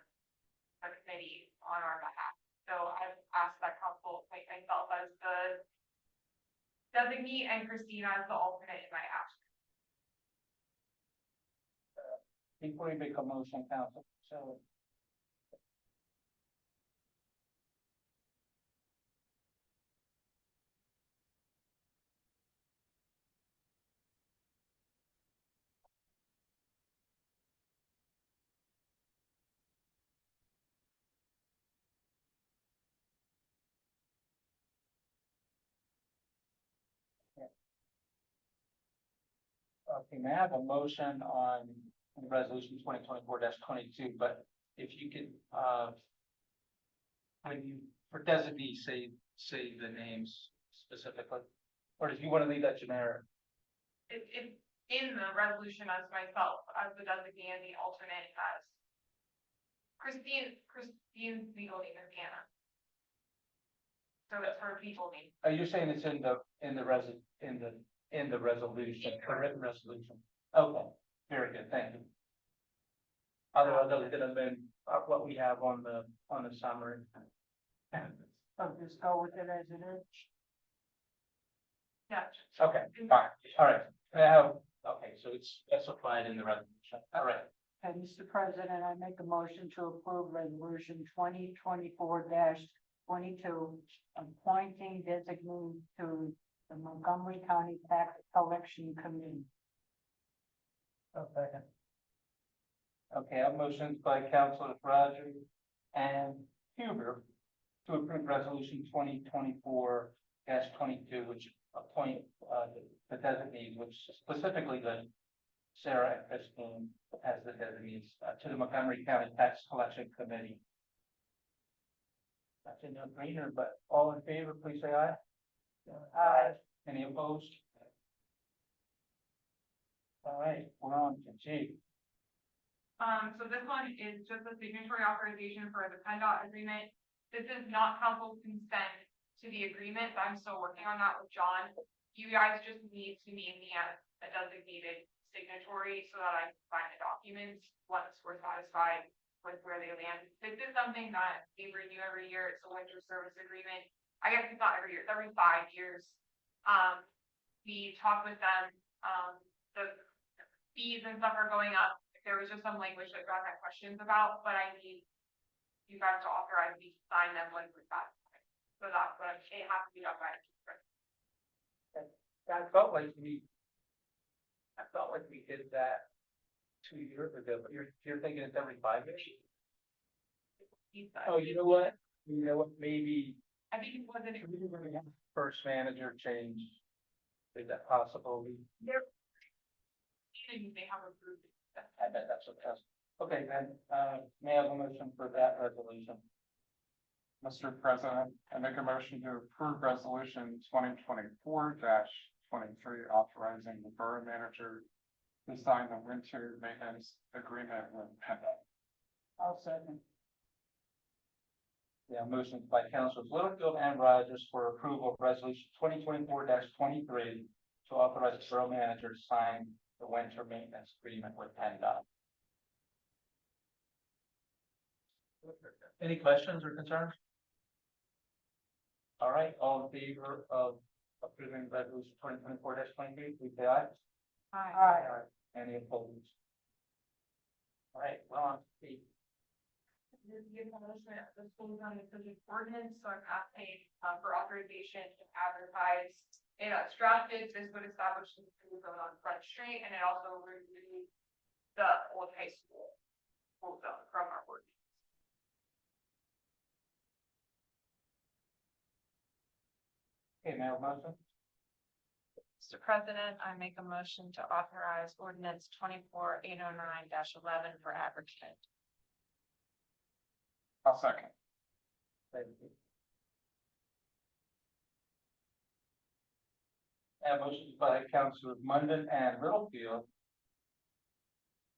the committee on our behalf. So I've asked that council appoint myself as the designee and Christina as the alternate in my absence. Before you make a motion, Council, so. Okay, may I have a motion on resolution 2024-22, but if you could, when you, for designee, say the names specifically, or if you want to leave that generic? It's in the resolution as myself, as the designee and the alternate as Christine's legal name is Anna. So it's her legal name. Are you saying it's in the resolution, the written resolution? Okay, very good, thank you. Otherwise, I was gonna amend what we have on the summary. So just go with it as it is. Yeah. Okay, fine, all right. May I have, okay, so it's specified in the resolution, all right. And Mr. President, I make a motion to approve resolution 2024-22, appointing designee to the Montgomery County Tax Collection Committee. Okay. Okay, a motion by Councilors Rogers and Huber to approve resolution 2024-22, which appoint the designees, which specifically the Sarah and Christine as the designees to the Montgomery County Tax Collection Committee. That's a no-brainer, but all in favor, please say aye. Aye. Any opposed? All right, we're on to G. So this one is just a signatory authorization for the PennDOT agreement. This is not council's consent to the agreement, but I'm still working on that with John. You guys just need to name me as a designated signatory so that I can sign the documents once we're satisfied with where they land. This is something that we renew every year. It's a winter service agreement. I guess it's not every year, it's every 5 years. We talk with them, the fees and stuff are going up. There was just some language that John had questions about, but I need you guys to authorize me to sign them when we're that. So that's what it has to be done by. I felt like we did that 2 years ago, but you're thinking it's every 5 years? Oh, you know what? Maybe I think it wasn't. first manager change. Is that possible? They have approved it. I bet that's what that's. Okay, then, may I have a motion for that resolution? Mr. President, I make a motion to approve resolution 2024-23, authorizing the borough manager to sign the winter maintenance agreement with PennDOT. I'll second. Yeah, motion by Councilors Littlefield and Rogers for approval of resolution 2024-23 to authorize the borough manager to sign the winter maintenance agreement with PennDOT. Any questions or concerns? All right, all in favor of approving resolution 2024-23, please say aye. Aye. Any opposed? All right, well, Give a motion at the school zone inclusion ordinance, so I'm asking for authorization to advertise. It's drafted, this would establish the school zone on Front Street, and it also removes the old high school zone from our ordinance. okay, may I have a motion? Mr. President, I make a motion to authorize ordinance 24-809-11 for advertisement. I'll second. Thank you. And motions by Councilors Munden and Littlefield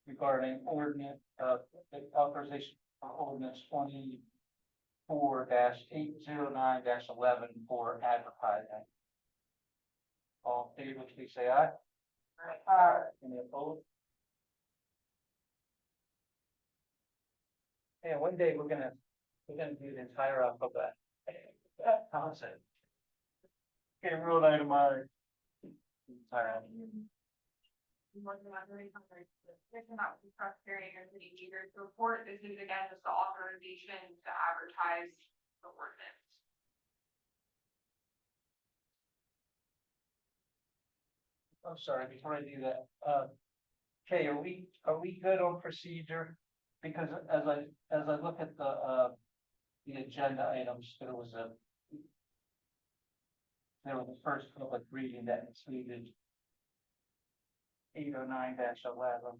regarding ordinance, authorization for ordinance 24-809-11 for advertising. All in favor, please say aye. Aye. Any opposed? Yeah, one day we're gonna do the entire alphabet. Concept. Okay, rule item I. Entire alphabet. Report, this is again just the authorization to advertise the ordinance. I'm sorry, before I do that, okay, are we good on procedure? Because as I look at the agenda items, there was the first public reading that included 809-11.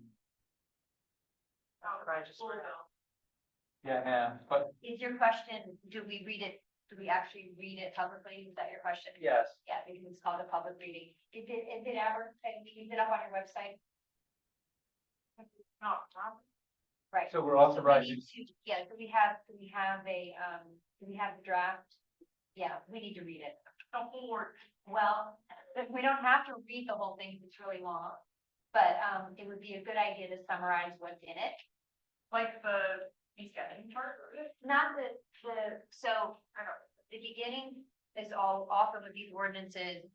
Yeah, yeah, but Is your question, do we actually read it publicly? Is that your question? yes, Yeah, because it's called a public reading. Is it ever, is it up on your website? No, Right. so we're So we authorizing, need to- Yeah, do we have the draft? Yeah, we need to read it. the whole word. Well, we don't have to read the whole thing, it's really long. But, it would be a good idea to summarize what's in it. Like the getting chart. Not so, I don't know, the beginning is all often with these ordinances.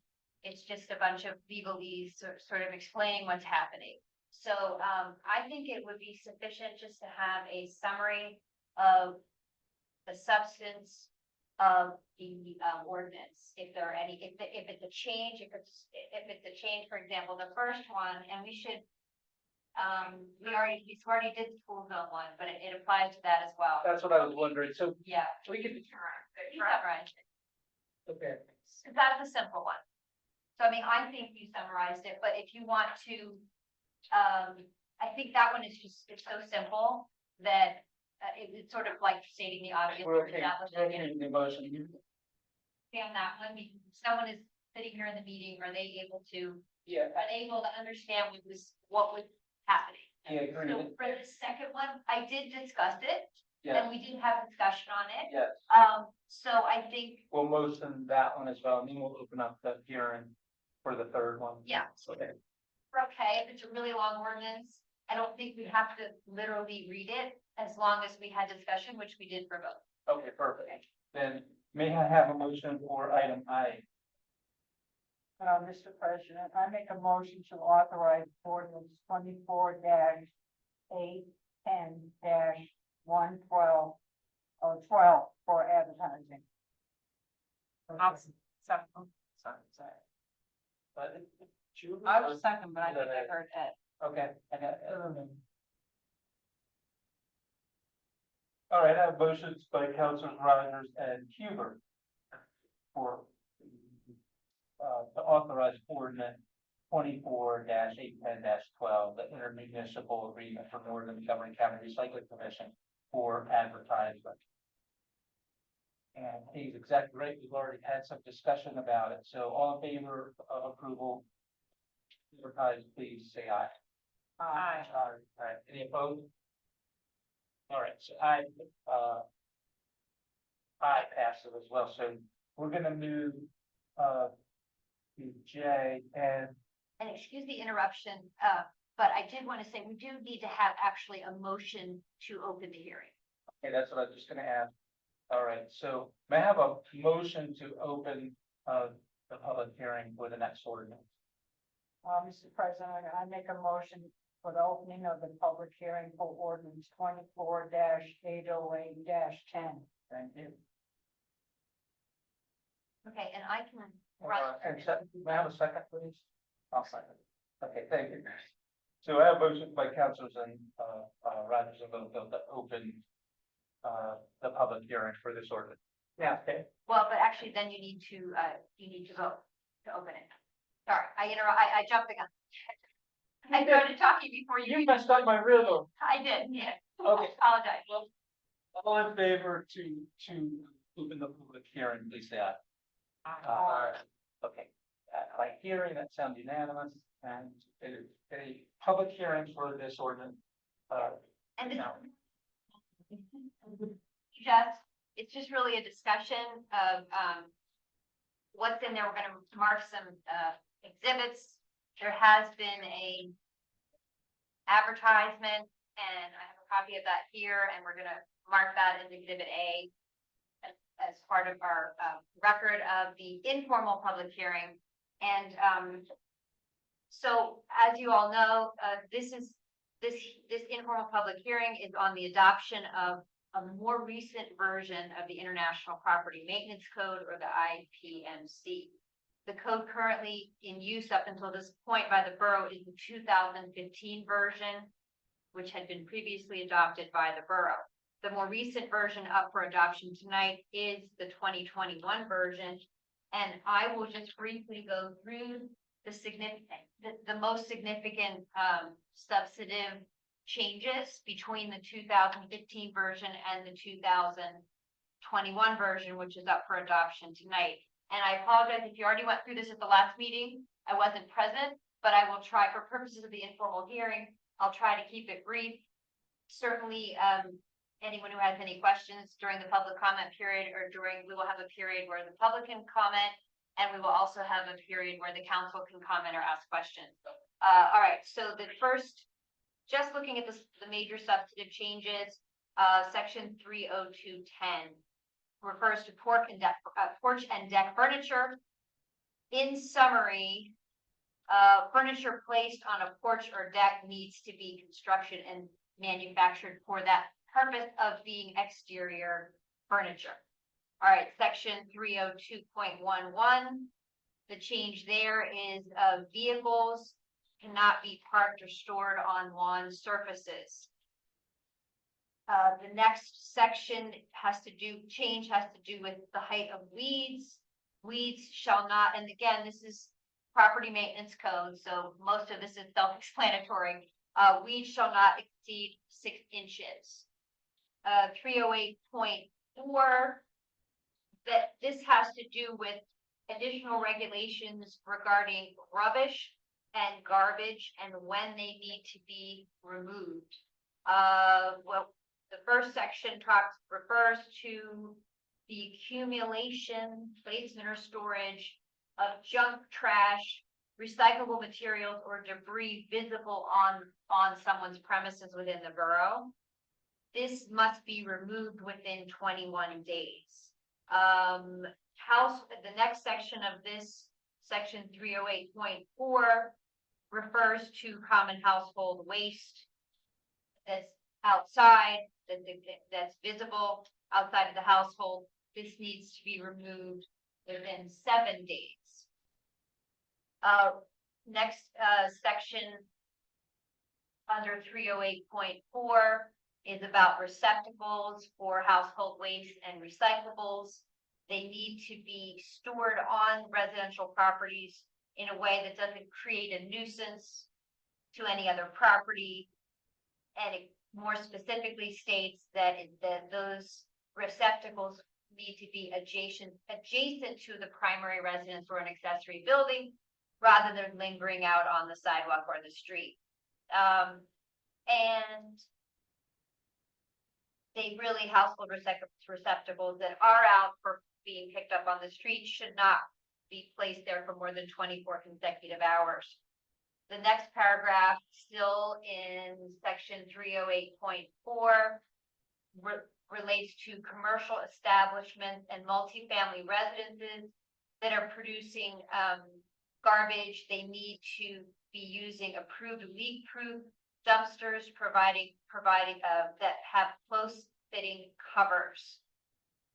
It's just a bunch of legalese sort of explaining what's happening. So, I think it would be sufficient just to have a summary of the substance of the ordinance. If there are any, if it's a change, if it's a change, for example, the first one, and we should. We already did the school zone one, but it applies to that as well. that's what I was wondering, so Yeah, we could, you summarized it. okay, That's a simple one. So I mean, I think you summarized it, but if you want to, I think that one is just, it's so simple that it's sort of like stating the obvious. we're okay, establishing it. the motion. On that one, someone is sitting here in the meeting, are they able to Yeah, understand what was happening? yeah, agree, So for the second one, I did discuss it, yeah, and we did have a discussion on it. yes. So I think, We'll motion that one as well, and then we'll open up the hearing for the third one. yeah, Okay. we're okay, if it's a really long ordinance, I don't think we have to literally read it, as long as we had discussion, which we did for both. Okay, perfect. Then may I have a motion for item I? Mr. President, I make a motion to authorize ordinance 24-810-112 or 12 for advertising. Sorry. But. I was second, but I think I heard Ed. Okay, I got it. All right, I have motions by Councilors Rogers and Huber for to authorize ordinance 24-810-12, the intermunicipal agreement for Northern Montgomery County Recycling Commission for advertisement. And he's exactly right, we've already had some discussion about it, so all in favor of approval, advertise, please say aye. Aye. All right, any opposed? All right, so I pass it as well, so we're gonna move, to J and, And excuse the interruption, but I did want to say, we do need to have actually a motion to open the hearing. okay, that's what I was just gonna ask. All right, so may I have a motion to open, the public hearing for the next ordinance. Mr. President, I make a motion for the opening of the public hearing for ordinance 24-808-10. Thank you. Okay, and I can run. And second, may I have a second, please? I'll second. Okay, thank you. So I have a motion by Councilors and Rogers and Littlefield to open the public hearing for this ordinance. Yeah, okay. Well, but actually then you need to vote to open it. Sorry, I jumped the gun. I started talking before you. You messed up my rhythm. I did, yeah. Okay. Apologize. All in favor to open the public hearing, please say aye. Okay, by hearing, that sounds unanimous, and it is a public hearing for this ordinance. And No. it's just really a discussion of, what's in there. We're gonna mark some, exhibits. There has been a advertisement, and I have a copy of that here, and we're gonna mark that as Exhibit A as part of our, record of the informal public hearing. And, so as you all know, this informal public hearing is on the adoption of a more recent version of the International Property Maintenance Code, or the IPMC. The code currently in use up until this point by the borough is the 2015 version, which had been previously adopted by the borough. The more recent version up for adoption tonight is the 2021 version. And I will just briefly go through the most significant substantive changes between the 2015 version and the 2021 version, which is up for adoption tonight. And I apologize if you already went through this at the last meeting. I wasn't present, but I will try, for purposes of the informal hearing, I'll try to keep it brief. Certainly, anyone who has any questions during the public comment period, or we will have a period where the public can comment, and we will also have a period where the council can comment or ask questions. All right, so the first, just looking at the major substantive changes, section 30210 refers to porch and deck furniture. In summary, furniture placed on a porch or deck needs to be constructed and manufactured for that purpose of being exterior furniture. All right, section 302.11. The change there is vehicles cannot be parked or stored on lawn surfaces. The next section has to do with the height of weeds. Weeds shall not, and again, this is property maintenance code, so most of this is self-explanatory. Weeds shall not exceed 6 inches. 308.4, that this has to do with additional regulations regarding rubbish and garbage and when they need to be removed. Well, the first section refers to the accumulation, placement, or storage of junk, trash, recyclable materials, or debris visible on someone's premises within the borough. This must be removed within 21 days. The next section of this, section 308.4, refers to common household waste that's outside, that's visible outside of the household. This needs to be removed within 7 days. Next section under 308.4 is about receptacles for household waste and recyclables. They need to be stored on residential properties in a way that doesn't create a nuisance to any other property. And it more specifically states that those receptacles need to be adjacent to the primary residence or an accessory building, rather than lingering out on the sidewalk or the street. And household receptacles that are out for being picked up on the street should not be placed there for more than 24 consecutive hours. The next paragraph, still in section 308.4, relates to commercial establishments and multifamily residences that are producing, garbage, they need to be using approved leak-proof dumpsters, providing, that have close fitting covers.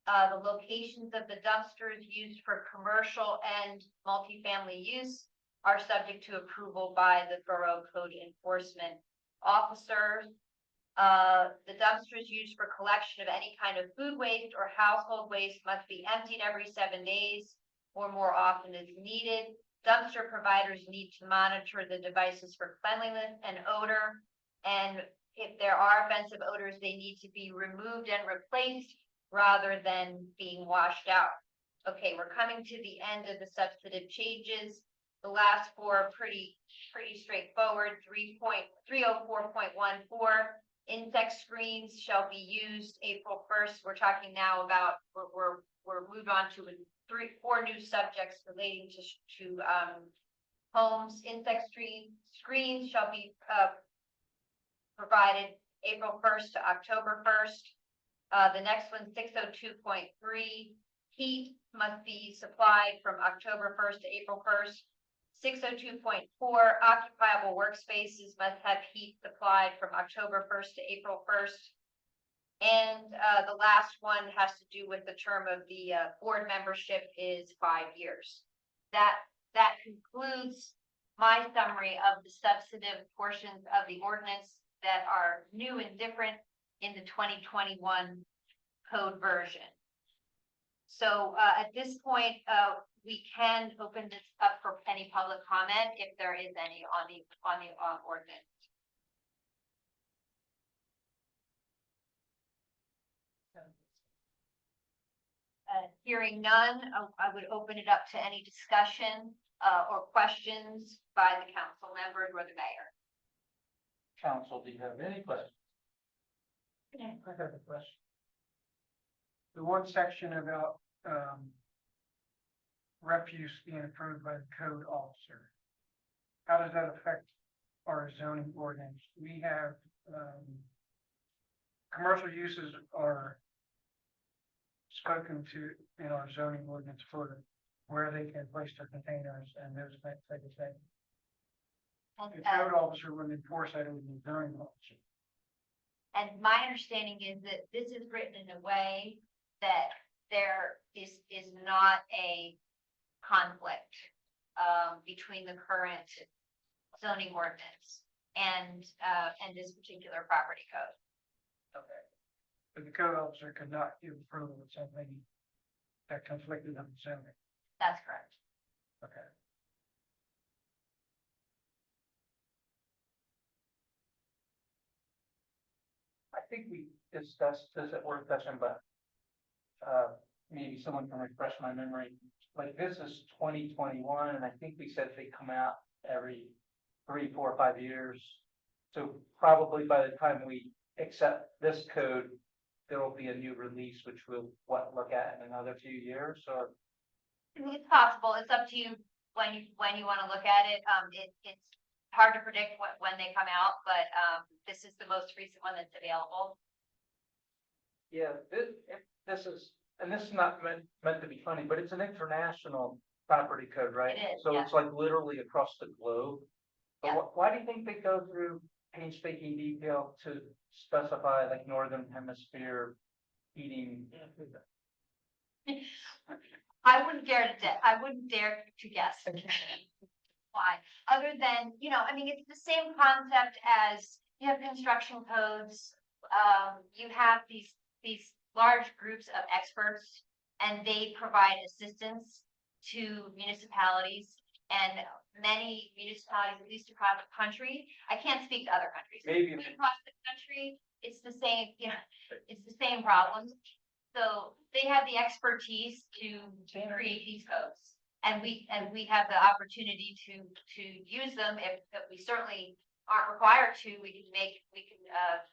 The locations of the dumpsters used for commercial and multifamily use are subject to approval by the Borough Code Enforcement Officers. The dumpsters used for collection of any kind of food waste or household waste must be emptied every 7 days or more often as needed. Dumpster providers need to monitor the devices for cleanliness and odor. And if there are offensive odors, they need to be removed and replaced rather than being washed out. Okay, we're coming to the end of the substantive changes. The last four are pretty straightforward. 304.14, insect screens shall be used April 1st. We're talking now about, we're moved on to four new subjects relating to homes. Insect screens shall be provided April 1st to October 1st. The next one, 602.3, heat must be supplied from October 1st to April 1st. 602.4, occupiable workspaces must have heat supplied from October 1st to April 1st. And the last one has to do with the term of the board membership is 5 years. That concludes my summary of the substantive portions of the ordinance that are new and different in the 2021 code version. So at this point, we can open this up for any public comment if there is any on the ordinance. Hearing none, I would open it up to any discussion or questions by the council members or the mayor. Council, do you have any questions? I have a question. The one section about, refuse being approved by the code officer. How does that affect our zoning ordinance? We have, commercial uses are spoken to in our zoning ordinance for where they can place their containers and those type of things. The code officer would enforce that in the zoning officer. And my understanding is that this is written in a way that there is not a conflict between the current zoning ordinance and this particular property code. Okay. But the code officer could not give approval of something that conflicted on the zoning. That's correct. Okay. I think we discussed this at work session, but maybe someone can refresh my memory. Like this is 2021, and I think we said they come out every 3, 4, 5 years. So probably by the time we accept this code, there will be a new release, which we'll look at in another few years. Or it's possible. It's up to you when you want to look at it. It's hard to predict when they come out, but this is the most recent one that's available. yeah, this is, and this is not meant to be funny, but it's an international property code, right? It is, So yeah. it's like literally across the globe. But Yeah. why do you think they go through painstaking detail to specify like Northern Hemisphere heating? I wouldn't dare to guess why, other than, I mean, it's the same concept as you have construction codes. You have these large groups of experts, and they provide assistance to municipalities, and many municipalities, at least across the country. I can't speak to other countries. Maybe. Across the country, it's the same, it's the same problems. So they have the expertise to create these codes, and we have the opportunity to use them. If we certainly aren't required to, we can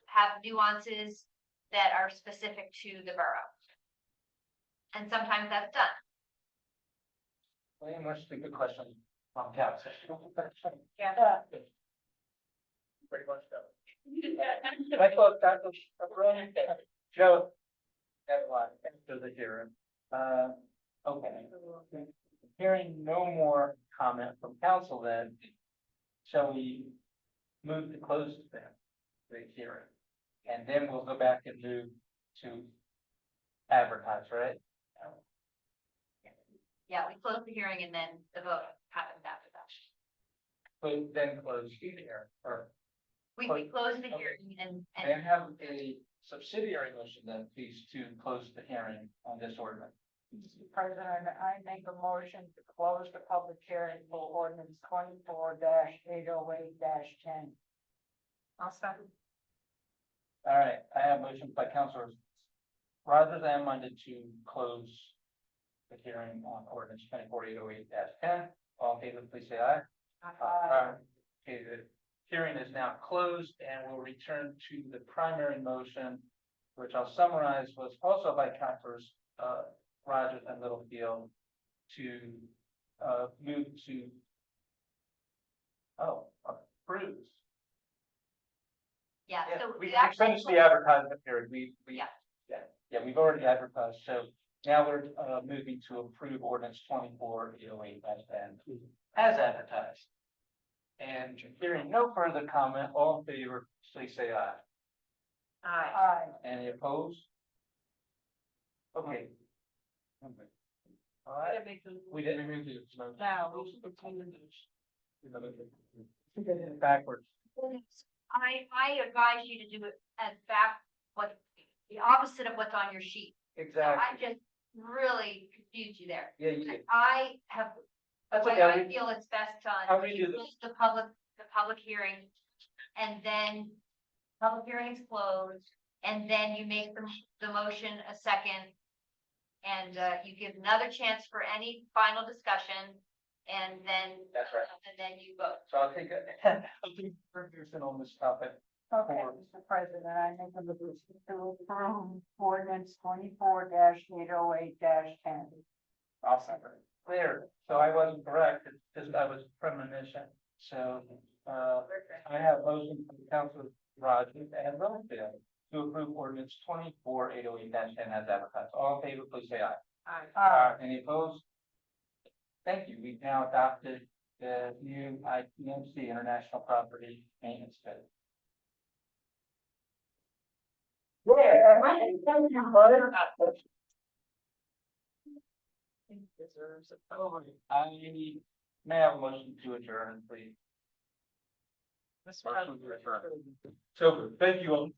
have nuances that are specific to the borough, and sometimes that's done. Well, much a good question on council. Yeah. Pretty much so. I thought that was a brilliant thing. Joe. Everyone, after the hearing. Okay. Hearing no more comment from council then, shall we move to close the hearing? And then we'll go back and move to advertise, right? Yeah, we close the hearing and then the vote happens after that. But then close the hearing, or We close the hearing and, may I have a subsidiary motion then, please, to close the hearing on this ordinance? Mr. President, I make a motion to close the public hearing for ordinance 24-808-10. I'll second. All right, I have a motion by Councilor Rogers and Monded to close the hearing on ordinance 24-808-10. All in favor, please say aye. Aye. Okay, the hearing is now closed and we'll return to the primary motion, which I'll summarize was also by Councilors Rogers and Littlefield to move to approve. yeah, Yeah, so. we actually- finished the advertisement period. Yeah. Yeah, we've already advertised, so now we're moving to approve ordinance 24-808 as advertised. And hearing no further comment, all in favor, please say aye. Aye. Aye. Any opposed? Okay. All right, we didn't move to. Now, Backwards. I advise you to do it as the opposite of what's on your sheet. So I Exactly. just really confused you there. Yeah, you did. I have, That's I okay. feel it's best How to we do this? close the public hearing. And then public hearing is closed, and then you make the motion a second. And you give another chance for any final discussion, and then. That's right. And then you vote. So I'll take a on this topic. Okay, Or- Mr. President, I make a motion to approve ordinance 24-808-10. I'll second. Clear, so I wasn't correct, it's just I was premonition, so, I have motion from Councilor Rogers and Littlefield to approve ordinance 24-808-10 as advertised. All in favor, please say aye. Aye. Any opposed? Thank you, we've now adopted the new IPMC International Property Maintenance Code. Yeah. Thank you, brother. deserves it. I may have a motion to adjourn, please. Mr. Motion to adjourn. So, thank you all.